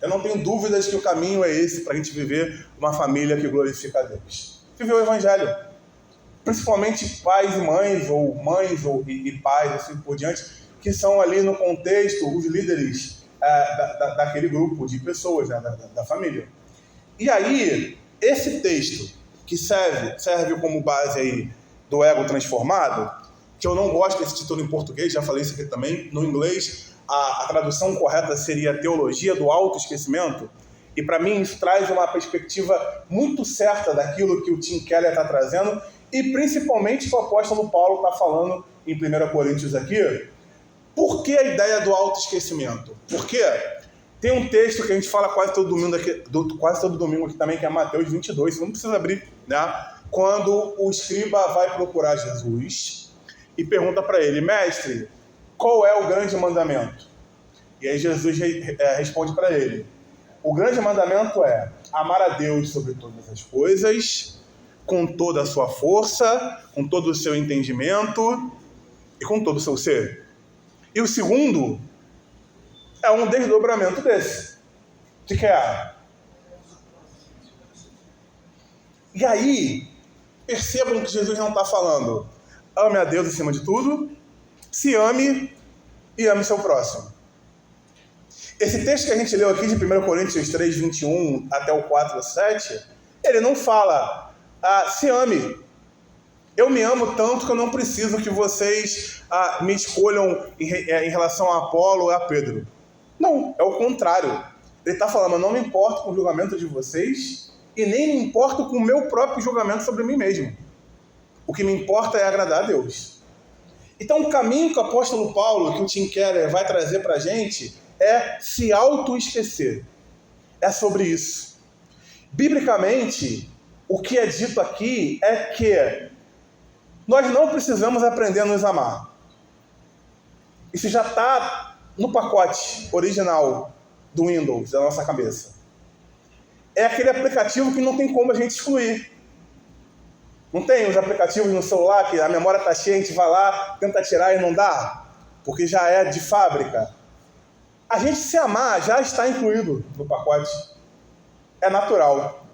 Eu não tenho dúvidas que o caminho é esse para a gente viver uma família que glorifica a Deus. Viver o Evangelho. Principalmente pais e mães, e pais, assim por diante, que são ali no contexto os líderes daquele grupo de pessoas, né? da família. E aí, esse texto que serve como base aí do Ego Transformado, que eu não gosto desse título em português, já falei isso aqui também, no inglês a tradução correta seria Teologia do Autoesquecimento. E para mim isso traz uma perspectiva muito certa daquilo que o Tim Keller está trazendo e principalmente que o apóstolo Paulo está falando em 1 Coríntios aqui. Por que a ideia do autoesquecimento? Porque tem um texto que a gente fala quase todo domingo aqui também, que é Mateus 22, você não precisa abrir, né? Quando o escriba vai procurar Jesus e pergunta para ele: mestre, qual é o grande mandamento? E aí Jesus responde para ele: o grande mandamento é amar a Deus sobre todas as coisas, com toda a sua força, com todo o seu entendimento e com todo o seu ser. E o segundo é um desdobramento desse. De que é? E aí, percebam que Jesus não está falando ame a Deus acima de tudo, se ame e ame seu próximo. Esse texto que a gente leu aqui de 1 Coríntios 3, 21 até o 4, 7, ele não fala se ame. Eu me amo tanto que eu não preciso que vocês me escolham em relação a Apolo ou a Pedro. Não, é o contrário. Ele está falando: eu não me importo com o julgamento de vocês e nem me importo com o meu próprio julgamento sobre mim mesmo. O que me importa é agradar a Deus. Então o caminho que o apóstolo Paulo, que o Tim Keller vai trazer para a gente, é se auto-esquecer. É sobre isso. Biblicamente, o que é dito aqui é que nós não precisamos aprender a nos amar. Isso já está no pacote original do Windows, da nossa cabeça. É aquele aplicativo que não tem como a gente excluir. Não tem os aplicativos no celular que a memória está cheia, a gente vai lá, tenta tirar e não dá, porque já é de fábrica. A gente se amar já está incluído no pacote. É natural.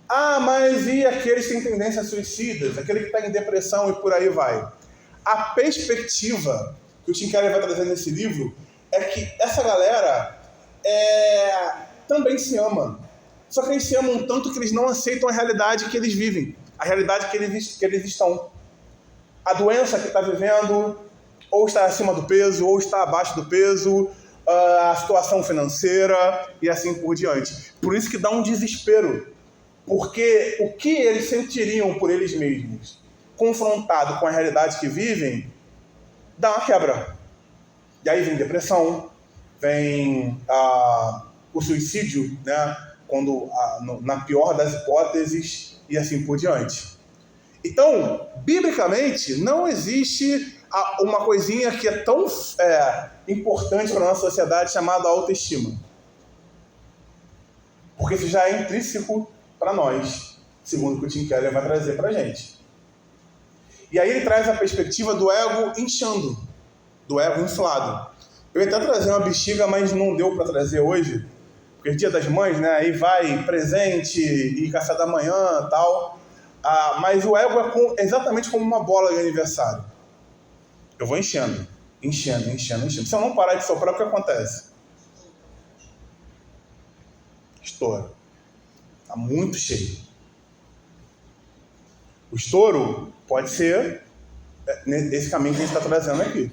Mas e aqueles que têm tendências suicidas? Aquele que está em depressão e por aí vai? A perspectiva que o Tim Keller vai trazer nesse livro é que essa galera também se ama. Só que eles se amam tanto que eles não aceitam a realidade que eles vivem. A realidade que eles estão. A doença que está vivendo, ou está acima do peso, ou está abaixo do peso, a situação financeira e assim por diante. Por isso que dá um desespero. Porque o que eles sentiriam por eles mesmos, confrontado com a realidade que vivem, dá uma quebra. E aí vem depressão, vem o suicídio, né? Quando, na pior das hipóteses, e assim por diante. Então, biblicamente, não existe uma coisinha que é tão importante para a nossa sociedade chamada autoestima. Porque isso já é intrínseco para nós, segundo o que o Tim Keller vai trazer para a gente. E aí ele traz a perspectiva do ego inchando, do ego inflado. Eu ia até trazer uma bexiga, mas não deu para trazer hoje, porque é Dia das Mães, né? Aí vai presente e café da manhã e tal. Mas o ego é exatamente como uma bola de aniversário. Eu vou enchendo. Se eu não parar de soprar, o que acontece? Estoura. Está muito cheio. O estouro pode ser esse caminho que a gente está trazendo aqui.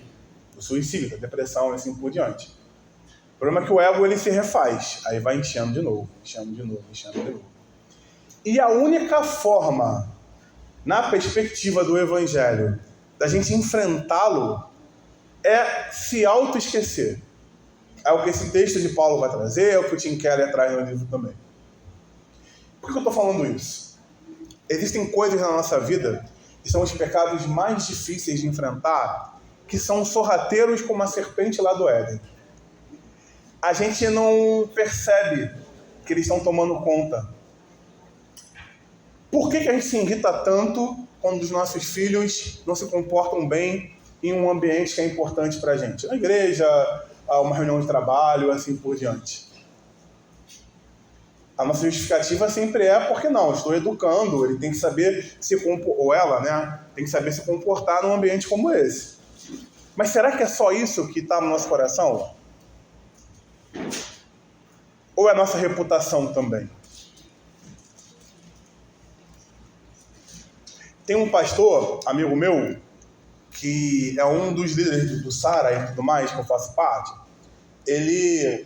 O suicídio, a depressão e assim por diante. O problema é que o ego ele se refaz. Aí vai enchendo de novo. E a única forma, na perspectiva do Evangelho, da gente enfrentá-lo é se auto-esquecer. É o que esse texto de Paulo vai trazer, é o que o Tim Keller traz no livro também. Por que eu estou falando isso? Existem coisas na nossa vida que são os pecados mais difíceis de enfrentar, que são sorrateiros como a serpente lá do Éden. A gente não percebe que eles estão tomando conta. Por que a gente se irrita tanto quando os nossos filhos não se comportam bem em um ambiente que é importante para a gente? Na igreja, uma reunião de trabalho, assim por diante. A nossa justificativa sempre é porque não, estou educando, ele tem que saber ou ela, né, tem que saber se comportar num ambiente como esse. Mas será que é só isso que está no nosso coração? Ou é a nossa reputação também? Tem um pastor, amigo meu, que é um dos líderes do Sara e tudo mais, que eu faço parte. Ele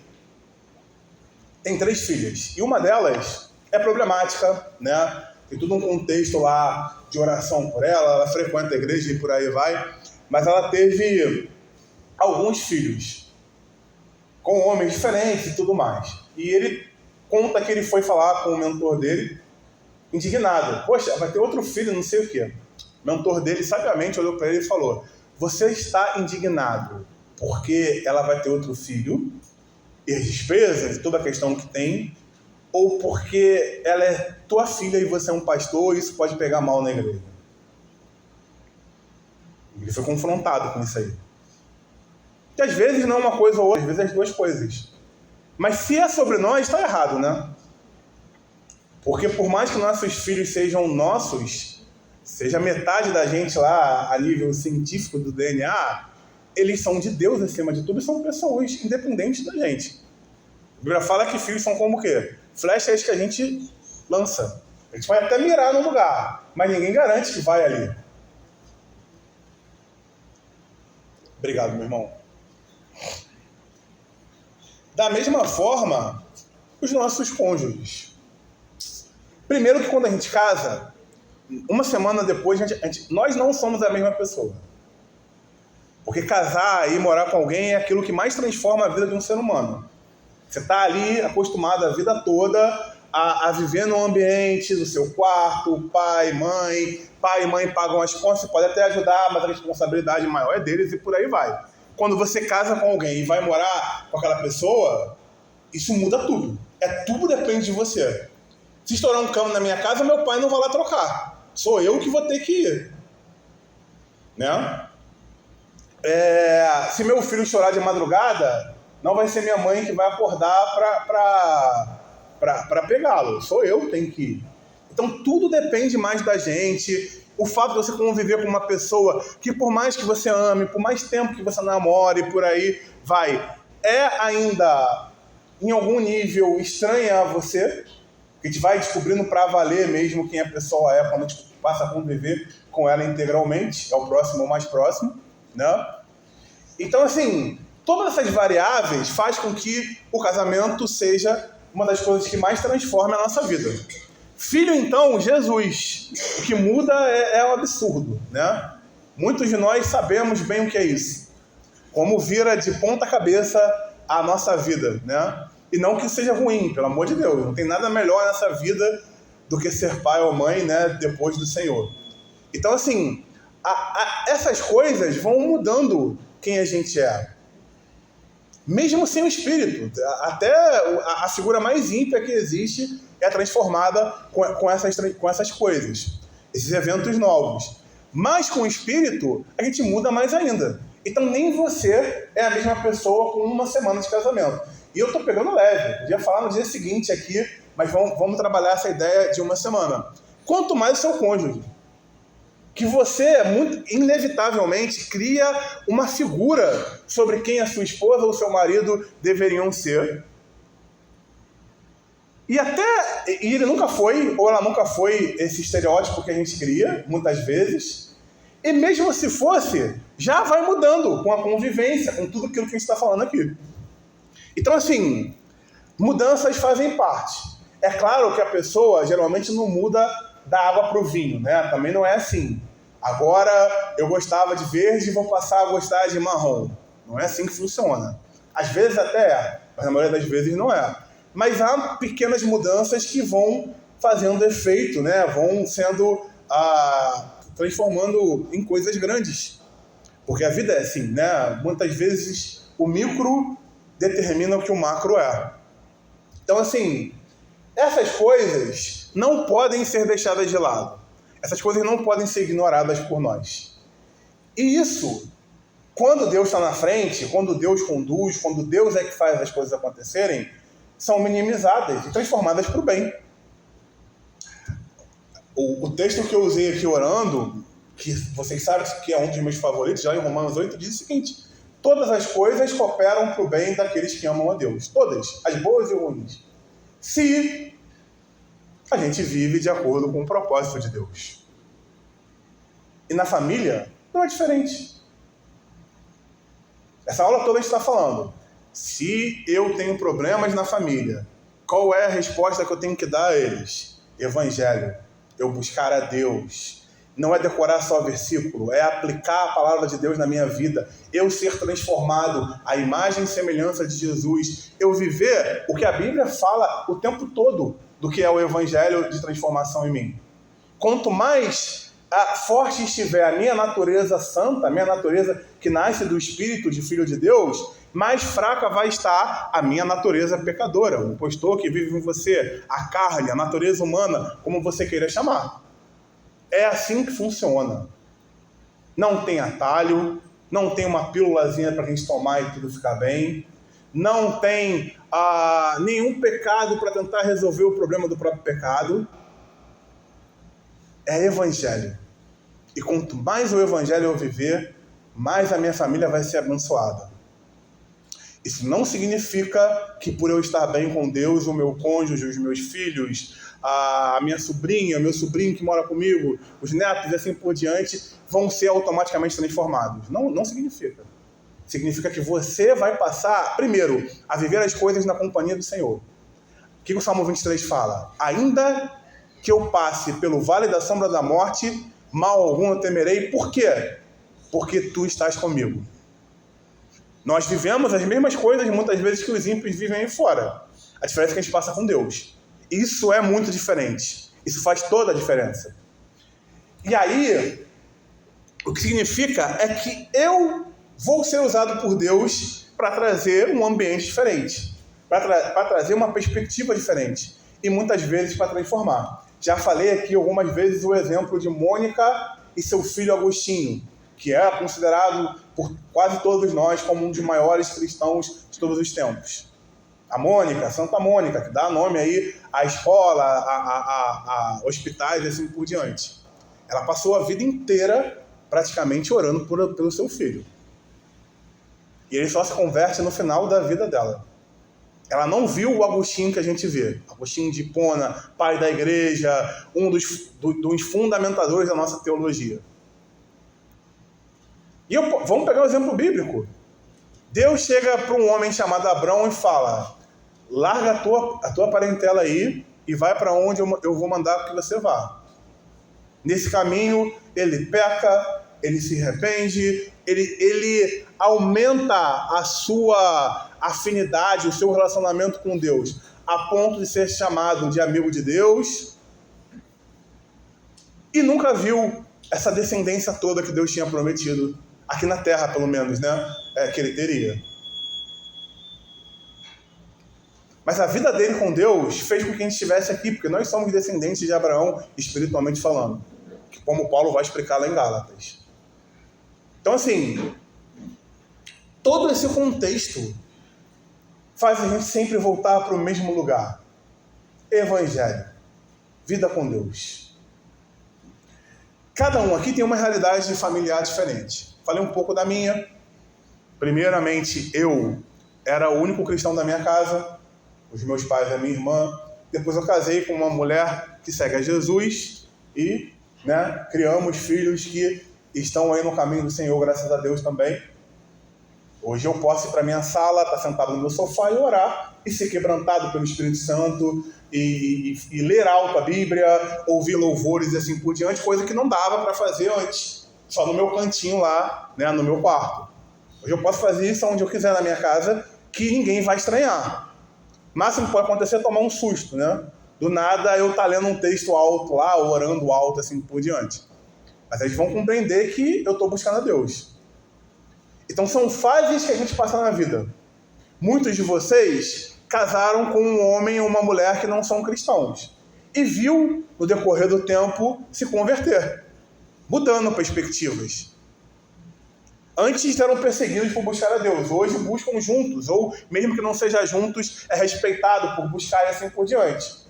tem 3 filhas. E uma delas é problemática, né? Tem todo um contexto lá de oração por ela frequenta a igreja e por aí vai. Mas ela teve alguns filhos com homens diferentes e tudo mais. E ele conta que ele foi falar com o mentor dele, indignado. Poxa, vai ter outro filho, não sei o quê. O mentor dele, sabiamente, olhou para ele e falou: você está indignado porque ela vai ter outro filho, e as despesas e toda a questão que tem, ou porque ela é tua filha e você é um pastor e isso pode pegar mal na igreja? Ele foi confrontado com isso aí. Que às vezes não é uma coisa ou outra, às vezes é as duas coisas. Mas se é sobre nós, está errado, né? Porque por mais que nossos filhos sejam nossos, seja metade da gente lá a nível científico do DNA, eles são de Deus acima de tudo e são pessoas independentes da gente. A Bíblia fala que filhos são como o quê? Flechas que a gente lança. A gente vai até mirar no lugar, mas ninguém garante que vai ali. Obrigado, meu irmão. Da mesma forma, os nossos cônjuges. Primeiro que quando a gente casa, uma semana depois, nós não somos a mesma pessoa. Porque casar e morar com alguém é aquilo que mais transforma a vida de um ser humano. Você está ali acostumado a vida toda a viver num ambiente, no seu quarto, pai e mãe pagam as contas, você pode até ajudar, mas a responsabilidade maior é deles e por aí vai. Quando você casa com alguém e vai morar com aquela pessoa, isso muda tudo. Tudo depende de você. Se estourar um cano na minha casa, meu pai não vai lá trocar. Sou eu que vou ter que ir. Né? Se meu filho chorar de madrugada, não vai ser minha mãe que vai acordar para pegá-lo. Sou eu que tenho que ir. Então tudo depende mais da gente. O fato de você conviver com uma pessoa que por mais que você ame, por mais tempo que você namore, por aí vai, é ainda em algum nível estranha a você. A gente vai descobrindo para valer mesmo quem a pessoa é quando a gente passa a conviver com ela integralmente. É o próximo ou mais próximo, né? Então, assim, todas essas variáveis faz com que o casamento seja uma das coisas que mais transforma a nossa vida. Filho, então, Jesus. O que muda é um absurdo, né? Muitos de nós sabemos bem o que é isso. Como vira de ponta cabeça a nossa vida, né? E não que isso seja ruim, pelo amor de Deus. Não tem nada melhor nessa vida do que ser pai ou mãe, né? Depois do Senhor. Então, assim, essas coisas vão mudando quem a gente é. Mesmo sem o Espírito. Até a figura mais ímpia que existe é transformada com essas coisas. Esses eventos novos. Mas com o Espírito, a gente muda mais ainda. Então nem você é a mesma pessoa com uma semana de casamento. E eu estou pegando leve. Podia falar no dia seguinte aqui, mas vamos trabalhar essa ideia de uma semana. Quanto mais o seu cônjuge. Que você, muito inevitavelmente, cria uma figura sobre quem a sua esposa ou seu marido deveriam ser. E ele nunca foi, ou ela nunca foi esse estereótipo que a gente cria, muitas vezes. E mesmo se fosse, já vai mudando com a convivência, com tudo aquilo que a gente está falando aqui. Então, assim, mudanças fazem parte. É claro que a pessoa geralmente não muda da água para o vinho, né? Também não é assim. Agora eu gostava de verde e vou passar a gostar de marrom. Não é assim que funciona. Às vezes até é, mas na maioria das vezes não é. Mas há pequenas mudanças que vão fazendo efeito, né? Vão sendo transformando em coisas grandes. Porque a vida é assim, né? Muitas vezes o micro determina o que o macro é. Então, assim, essas coisas não podem ser deixadas de lado. Essas coisas não podem ser ignoradas por nós. E isso, quando Deus está na frente, quando Deus conduz, quando Deus é que faz as coisas acontecerem, são minimizadas e transformadas para o bem. O texto que eu usei aqui orando, que vocês sabem que é um dos meus favoritos, já em Romanos 8, diz o seguinte: todas as coisas cooperam para o bem daqueles que amam a Deus. Todas, as boas e ruins. Se a gente vive de acordo com o propósito de Deus. E na família, não é diferente. Essa aula toda a gente está falando. Se eu tenho problemas na família, Qual é a resposta que eu tenho que dar a eles? Evangelho. Eu buscar a Deus. Não é decorar só versículo, é aplicar a palavra de Deus na minha vida. Eu ser transformado à imagem e semelhança de Jesus. Eu viver o que a Bíblia fala o tempo todo do que é o evangelho de transformação em mim. Quanto mais forte estiver a minha natureza santa, a minha natureza que nasce do Espírito de Filho de Deus, mais fraca vai estar a minha natureza pecadora, o impostor que vive em você, a carne, a natureza humana, como você queira chamar. É assim que funciona. Não tem atalho, não tem uma pílulazinha para a gente tomar e tudo ficar bem, não tem nenhum pecado para tentar resolver o problema do próprio pecado. É evangelho. E quanto mais o evangelho eu viver, mais a minha família vai ser abençoada. Isso não significa que por eu estar bem com Deus, o meu cônjuge, os meus filhos, a minha sobrinha, meu sobrinho que mora comigo, os netos e assim por diante, vão ser automaticamente transformados. Não significa. Significa que você vai passar, primeiro, a viver as coisas na companhia do Senhor. O que o Salmo 23 fala? Ainda que eu passe pelo vale da sombra da morte, mal algum eu temerei. Por quê? Porque tu estás comigo. Nós vivemos as mesmas coisas muitas vezes que os ímpios vivem aí fora. A diferença é que a gente passa com Deus. Isso é muito diferente. Isso faz toda a diferença. E aí, o que significa é que eu vou ser usado por Deus para trazer um ambiente diferente, para trazer uma perspectiva diferente e muitas vezes para transformar. Já falei aqui algumas vezes o exemplo de Mônica e seu filho Agostinho, que é considerado por quase todos nós como um dos maiores cristãos de todos os tempos. A Mônica, Santa Mônica, que dá nome aí à escola, a hospitais e assim por diante. Ela passou a vida inteira praticamente orando pelo seu filho. E ele só se converte no final da vida dela. Ela não viu o Agostinho que a gente vê. Agostinho de Hipona, pai da igreja, um dos fundamentadores da nossa teologia. E vamos pegar o exemplo bíblico. Deus chega para um homem chamado Abrão e fala: larga a tua parentela aí e vai para onde eu vou mandar que você vá. Nesse caminho, ele peca, ele se arrepende, ele aumenta a sua afinidade, o seu relacionamento com Deus, a ponto de ser chamado de amigo de Deus, e nunca viu essa descendência toda que Deus tinha prometido, aqui na terra pelo menos, né? Que ele teria. Mas a vida dele com Deus fez com que a gente estivesse aqui, porque nós somos descendentes de Abraão, espiritualmente falando, como Paulo vai explicar lá em Gálatas. Então, assim, todo esse contexto faz a gente sempre voltar para o mesmo lugar. Evangelho. Vida com Deus. Cada um aqui tem uma realidade familiar diferente. Falei um pouco da minha. Primeiramente, eu era o único cristão da minha casa. Os meus pais e a minha irmã. Depois eu casei com uma mulher que segue a Jesus. E, criamos filhos que estão aí no caminho do Senhor, graças a Deus também. Hoje eu posso ir para a minha sala, estar sentado no meu sofá e orar, e ser quebrantado pelo Espírito Santo, e ler alto a Bíblia, ouvir louvores e assim por diante, coisa que não dava para fazer antes, só no meu cantinho lá, no meu quarto. Hoje eu posso fazer isso onde eu quiser na minha casa, que ninguém vai estranhar. O máximo que pode acontecer é tomar um susto, Do nada eu estar lendo um texto alto lá, ou orando alto, assim por diante. Mas eles vão compreender que eu estou buscando a Deus. Então são fases que a gente passa na vida. Muitos de vocês casaram com um homem ou uma mulher que não são cristãos. E viu, no decorrer do tempo, se converter. Mudando perspectivas. Antes eram perseguidos por buscar a Deus. Hoje buscam juntos. Ou, mesmo que não seja juntos, é respeitado por buscar e assim por diante.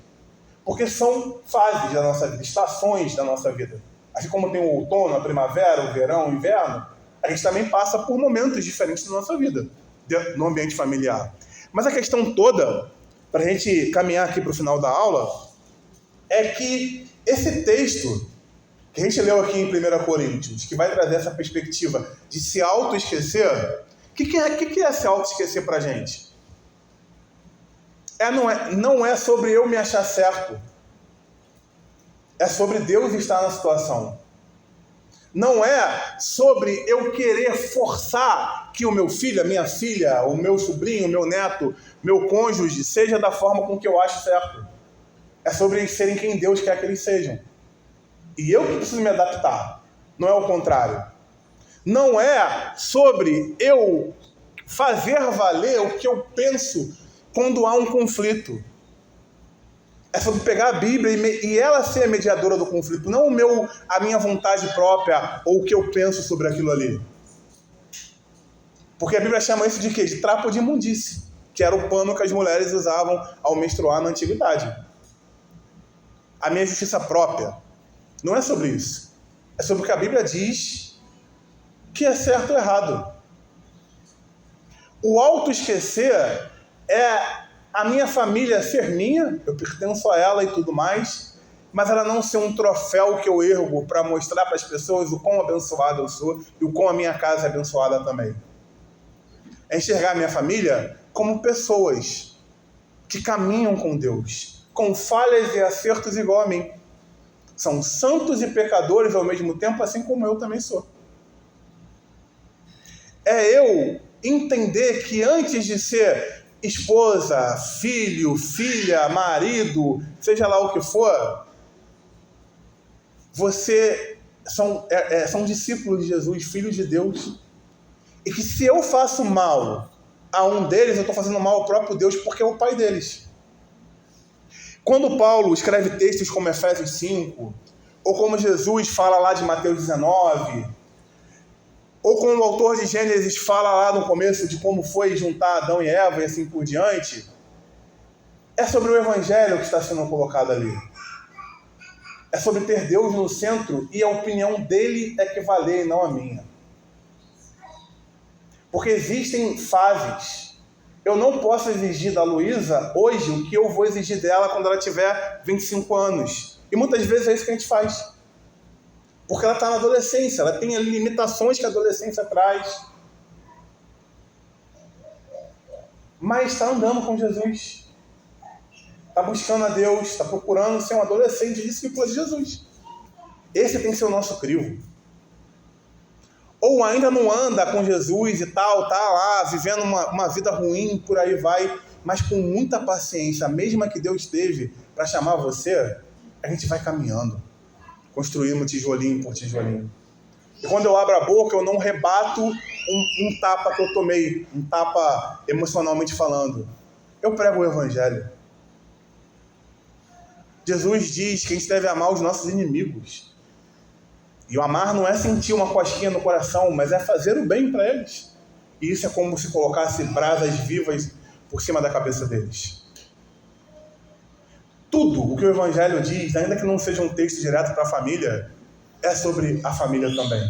Porque são fases da nossa vida, estações da nossa vida. Assim como tem o outono, a primavera, o verão, o inverno, a gente também passa por momentos diferentes da nossa vida, no ambiente familiar. Mas a questão toda, para a gente caminhar aqui para o final da aula, é que esse texto que a gente leu aqui em 1 Coríntios, que vai trazer essa perspectiva de se auto-esquecer, o que é se auto-esquecer para a gente? Não é sobre eu me achar certo. É sobre Deus estar na situação. Não é sobre eu querer forçar que o meu filho, a minha filha, o meu sobrinho, o meu neto, meu cônjuge, seja da forma com que eu acho certo. É sobre eles serem quem Deus quer que eles sejam. E eu que preciso me adaptar. Não é o contrário. Não é sobre eu fazer valer o que eu penso quando há um conflito. É sobre pegar a Bíblia e ela ser a mediadora do conflito, não a minha vontade própria ou o que eu penso sobre aquilo ali. Porque a Bíblia chama isso de quê? De trapo de imundície, que era o pano que as mulheres usavam ao menstruar na antiguidade. A minha justiça própria não é sobre isso. É sobre o que a Bíblia diz que é certo ou errado. O auto-esquecer é a minha família ser minha, eu pertenço a ela e tudo mais, mas ela não ser um troféu que eu ergo para mostrar para as pessoas o quão abençoado eu sou e o quão a minha casa é abençoada também. É enxergar a minha família como pessoas que caminham com Deus, com falhas e acertos igual a mim. São santos e pecadores ao mesmo tempo, assim como eu também sou. É eu entender que antes de ser esposa, filho, filha, marido, seja lá o que for, você são discípulos de Jesus, filhos de Deus. E que se eu faço mal a um deles, eu estou fazendo mal ao próprio Deus, porque é o pai deles. Quando Paulo escreve textos como Efésios 5, ou como Jesus fala lá de Mateus 19, ou como o autor de Gênesis fala lá no começo de como foi juntar Adão e Eva e assim por diante, é sobre o Evangelho que está sendo colocado ali. É sobre ter Deus no centro e a opinião dele é que valer e não a minha. Porque existem fases. Eu não posso exigir da Luísa hoje o que eu vou exigir dela quando ela tiver 25 anos. E muitas vezes é isso que a gente faz. Porque ela está na adolescência, ela tem limitações que a adolescência traz. Mas está andando com Jesus. Está buscando a Deus, está procurando ser um adolescente discípulo de Jesus. Esse tem que ser o nosso crivo. Ou ainda não anda com Jesus e tal, está lá vivendo uma vida ruim, por aí vai, mas com muita paciência, a mesma que Deus teve para chamar você, a gente vai caminhando, construindo tijolinho por tijolinho. E quando eu abro a boca, eu não rebato um tapa que eu tomei, um tapa emocionalmente falando. Eu prego o Evangelho. Jesus diz que a gente deve amar os nossos inimigos. E o amar não é sentir uma cosquinha no coração, mas é fazer o bem para eles. E isso é como se colocasse brasas vivas por cima da cabeça deles. Tudo o que o Evangelho diz, ainda que não seja um texto direto para a família, é sobre a família também.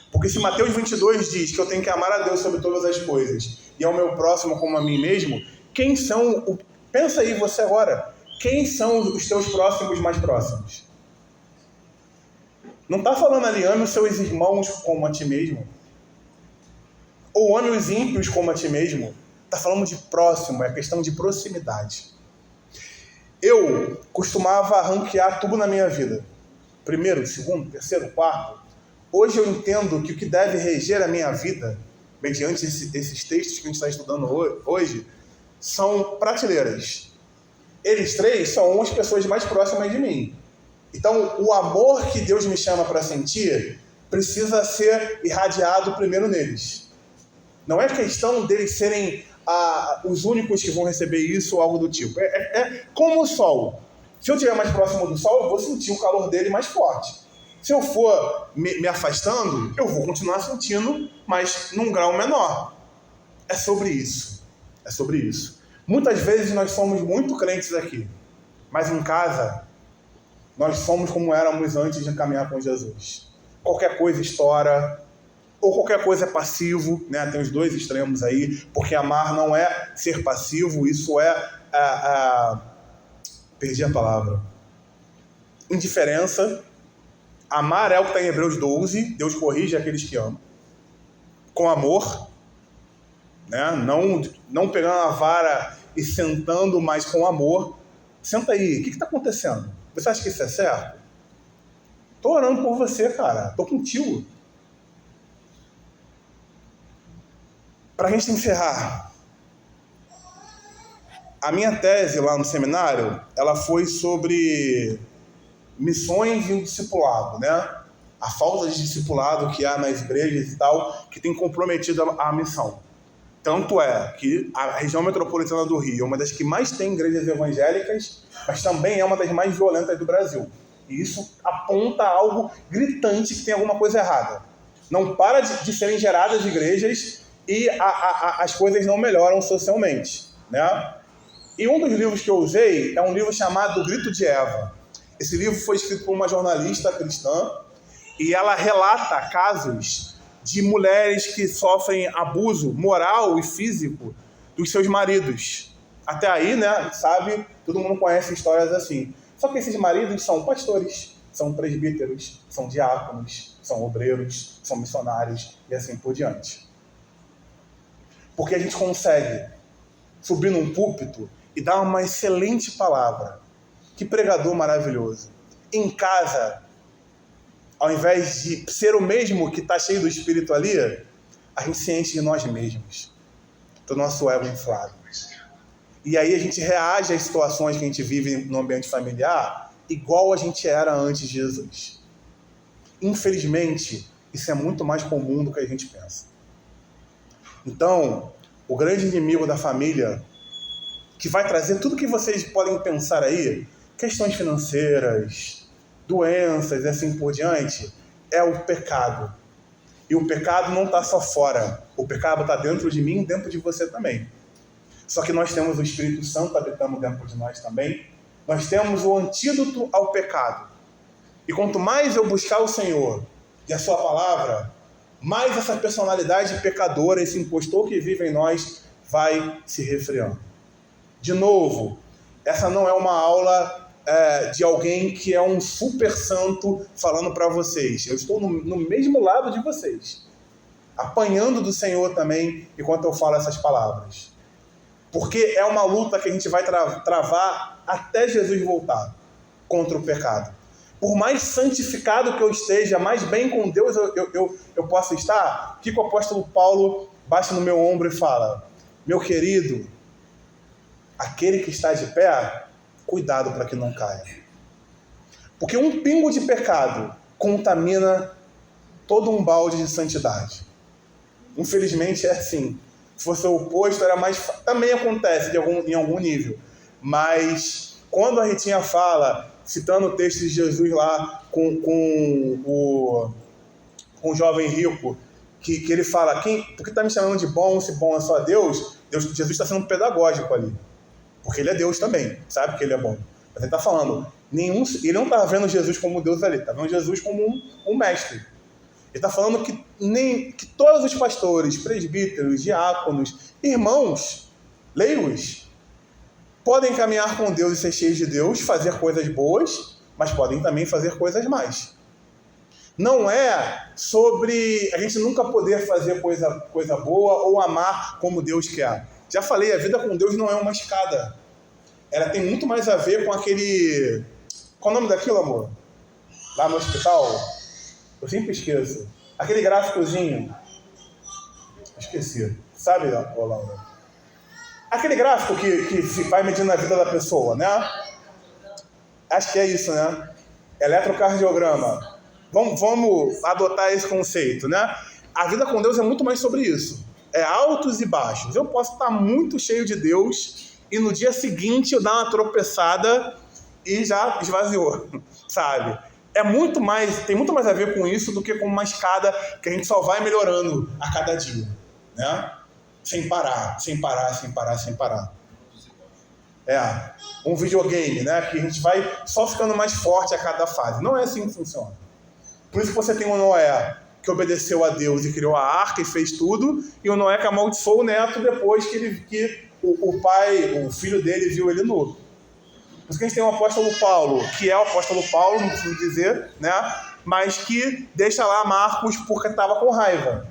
Porque se Mateus 22 diz que eu tenho que amar a Deus sobre todas as coisas e ao meu próximo como a mim mesmo, quem são... Pensa aí você agora. Quem são os teus próximos mais próximos? Não está falando ali, ame os seus irmãos como a ti mesmo. Ou ame os ímpios como a ti mesmo. Está falando de próximo, é questão de proximidade. Eu costumava ranquear tudo na minha vida. Primeiro, segundo, terceiro, quarto. Hoje eu entendo que o que deve reger a minha vida, mediante esses textos que a gente está estudando hoje, são prateleiras. Eles três são as pessoas mais próximas de mim. Então, o amor que Deus me chama para sentir precisa ser irradiado primeiro neles. Não é questão deles serem os únicos que vão receber isso ou algo do tipo. É como o sol. Se eu estiver mais próximo do sol, eu vou sentir o calor dele mais forte. Se eu for me afastando, eu vou continuar sentindo, mas num grau menor. É sobre isso. É sobre isso. Muitas vezes nós somos muito crentes aqui, mas em casa nós somos como éramos antes de caminhar com Jesus. Qualquer coisa estoura, ou qualquer coisa é passivo, né? Tem os dois extremos aí, porque amar não é ser passivo, isso é perdi a palavra. Indiferença. Amar é o que está em Hebreus 12, Deus corrige aqueles que amam. Com amor, né? Não pegando a vara e sentando mais com amor. Senta aí, o que está acontecendo? Você acha que isso é certo? Estou orando por você, cara. Estou contigo. Para a gente encerrar, a minha tese lá no seminário, ela foi sobre missões e o discipulado, né? A falta de discipulado que há nas igrejas e tal, que tem comprometido a missão. Tanto é que a região metropolitana do Rio é uma das que mais tem igrejas evangélicas, mas também é uma das mais violentas do Brasil. E isso aponta algo gritante que tem alguma coisa errada. Não para de serem geradas igrejas e as coisas não melhoram socialmente, né? E um dos livros que eu usei é um livro chamado O Grito de Eva. Esse livro foi escrito por uma jornalista cristã e ela relata casos de mulheres que sofrem abuso moral e físico dos seus maridos. Até aí, né, sabe, todo mundo conhece histórias assim. Só que esses maridos são pastores, são presbíteros, são diáconos, são obreiros, são missionários e assim por diante. Porque a gente consegue subir num púlpito e dar uma excelente palavra. Que pregador maravilhoso. Em casa, ao invés de ser o mesmo que está cheio do Espírito ali, a gente se enche de nós mesmos, do nosso ego inflado. E aí a gente reage às situações que a gente vive no ambiente familiar igual a gente era antes de Jesus. Infelizmente, isso é muito mais comum do que a gente pensa. Então, o grande inimigo da família, que vai trazer tudo que vocês podem pensar aí, questões financeiras, doenças e assim por diante, é o pecado. E o pecado não está só fora. O pecado está dentro de mim e dentro de você também. Só que nós temos o Espírito Santo habitando dentro de nós também. Nós temos o antídoto ao pecado. E quanto mais eu buscar o Senhor e a sua palavra, mais essa personalidade pecadora, esse impostor que vive em nós, vai se refreando. De novo, essa não é uma aula de alguém que é um super santo falando para vocês. Eu estou no mesmo lado de vocês, apanhando do Senhor também enquanto eu falo essas palavras. Porque é uma luta que a gente vai travar até Jesus voltar contra o pecado. Por mais santificado que eu esteja, mais bem com Deus eu possa estar, que o apóstolo Paulo bate no meu ombro e fala: meu querido, aquele que está de pé, cuidado para que não caia. Porque um pingo de pecado contamina todo um balde de santidade. Infelizmente é assim. Se fosse o oposto, era mais... Também acontece em algum nível. Mas quando a Ritinha fala, citando o texto de Jesus lá com o jovem rico, que ele fala: por que está me chamando de bom, se bom é só Deus? Jesus está sendo pedagógico ali. Porque ele é Deus também, sabe que ele é bom. Mas ele está falando, ele não está vendo Jesus como Deus ali, está vendo Jesus como um mestre. Ele está falando que todos os pastores, presbíteros, diáconos, irmãos, leigos, podem caminhar com Deus e ser cheios de Deus, fazer coisas boas, mas podem também fazer coisas más. Não é sobre a gente nunca poder fazer coisa boa ou amar como Deus quer. Já falei, a vida com Deus não é uma escada. Ela tem muito mais a ver com aquele... Qual é o nome daquilo, amor? Lá no hospital? Eu sempre esqueço. Aquele gráficozinho. Esqueci. Sabe, Laura? Aquele gráfico que vai medindo a vida da pessoa, né? Acho que é isso, né? Eletrocardiograma. Vamos adotar esse conceito, né? A vida com Deus é muito mais sobre isso. É altos e baixos. Eu posso estar muito cheio de Deus e no dia seguinte eu dar uma tropeçada e já esvaziou, sabe? Tem muito mais a ver com isso do que com uma escada que a gente só vai melhorando a cada dia, né? Sem parar. Um videogame, né? Que a gente vai só ficando mais forte a cada fase. Não é assim que funciona. Por isso que você tem o Noé, que obedeceu a Deus e criou a arca e fez tudo, e o Noé que amaldiçoou o neto depois que o filho dele viu ele nu. Por isso que a gente tem o apóstolo Paulo, que é o apóstolo Paulo, não preciso dizer, né? Mas que deixa lá Marcos porque estava com raiva.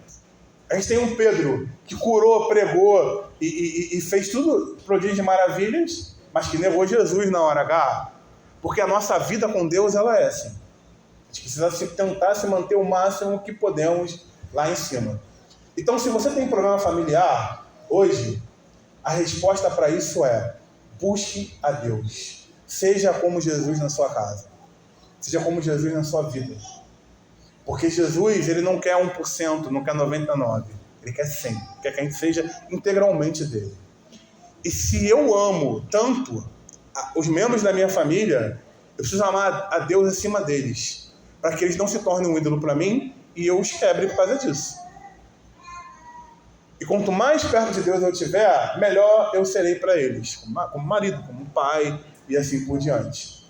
A gente tem um Pedro que curou, pregou e fez tudo prodígio de maravilhas, mas que negou Jesus na hora H. Porque a nossa vida com Deus, ela é assim. A gente precisa tentar se manter o máximo que podemos lá em cima. Então, se você tem problema familiar, hoje, a resposta para isso é: busque a Deus. Seja como Jesus na sua casa. Seja como Jesus na sua vida. Porque Jesus, ele não quer 1%, não quer 99%. Ele quer 100%. Quer que a gente seja integralmente dele. E se eu amo tanto os membros da minha família, eu preciso amar a Deus acima deles. Para que eles não se tornem um ídolo para mim e eu os quebre por causa disso. E quanto mais perto de Deus eu estiver, melhor eu serei para eles. Como marido, como pai e assim por diante.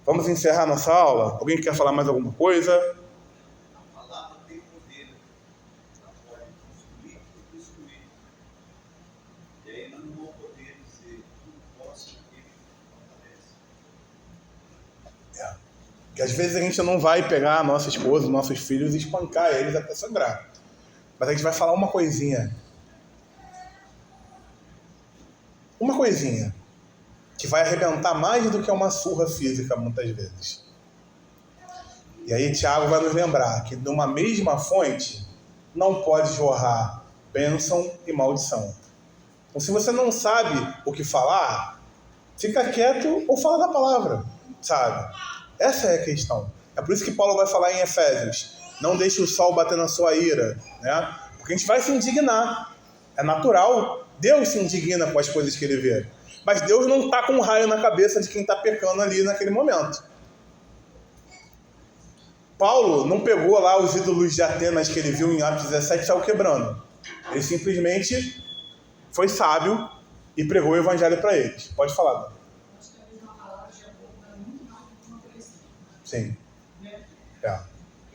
Vamos encerrar nossa aula? Alguém quer falar mais alguma coisa? A palavra tem poder. Ela pode construir e destruir. E aí nós não vamos poder dizer tudo posso naquele que fortalece. Que às vezes a gente não vai pegar a nossa esposa, nossos filhos e espancar eles até sangrar. Mas a gente vai falar uma coisinha. Uma coisinha. Que vai arrebentar mais do que uma surra física, muitas vezes. E aí Tiago vai nos lembrar que de uma mesma fonte não pode jorrar bênção e maldição. Então, se você não sabe o que falar, fica quieto ou fala da palavra, sabe? Essa é a questão. É por isso que Paulo vai falar em Efésios: não deixe o sol bater na sua ira, né? Porque a gente vai se indignar. É natural. Deus se indigna com as coisas que ele vê. Mas Deus não está com um raio na cabeça de quem está pecando ali naquele momento. Paulo não pegou lá os ídolos de Atenas que ele viu em Atos 17 e saiu quebrando. Ele simplesmente foi sábio e pregou o evangelho para eles. Pode falar, Dan. Acho que a mesma palavra de acordo é muito rápido como crescer. Sim. É.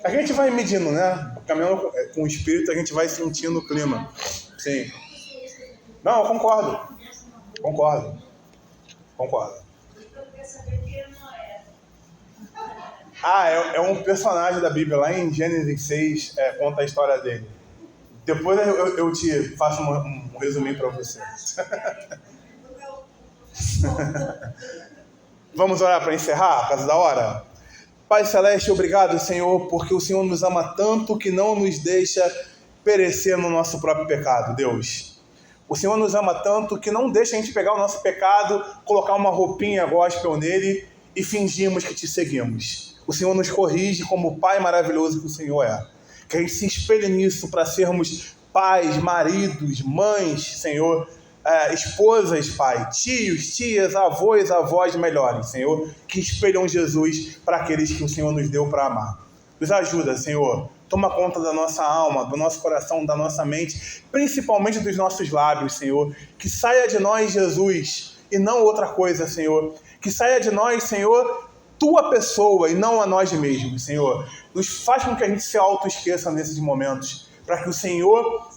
A gente vai medindo, né? Caminhando com o espírito, a gente vai sentindo o clima. Sim. Não, eu concordo. Concordo. Eu quero saber quem é Noé. É um personagem da Bíblia, lá em Gênesis 6, conta a história dele. Depois eu te faço um resuminho para você. Vamos orar para encerrar, por causa da hora? Pai Celeste, obrigado, Senhor, porque o Senhor nos ama tanto que não nos deixa perecer no nosso próprio pecado, Deus. O Senhor nos ama tanto que não deixa a gente pegar o nosso pecado, colocar uma roupinha gospel nele e fingirmos que te seguimos. O Senhor nos corrige como o Pai maravilhoso que o Senhor é. Que a gente se espelhe nisso para sermos pais, maridos, mães, Senhor, esposas, Pai, tios, tias, avós, avós melhores, Senhor, que espelham Jesus para aqueles que o Senhor nos deu para amar. Nos ajuda, Senhor. Toma conta da nossa alma, do nosso coração, da nossa mente, principalmente dos nossos lábios, Senhor. Que saia de nós, Jesus, e não outra coisa, Senhor. Que saia de nós, Senhor, tua pessoa e não a nós mesmos, Senhor. Nos faz com que a gente se auto-esqueça nesses momentos, para que o Senhor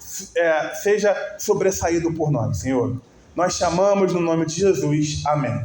seja sobressaído por nós, Senhor. Nós chamamos no nome de Jesus. Amém.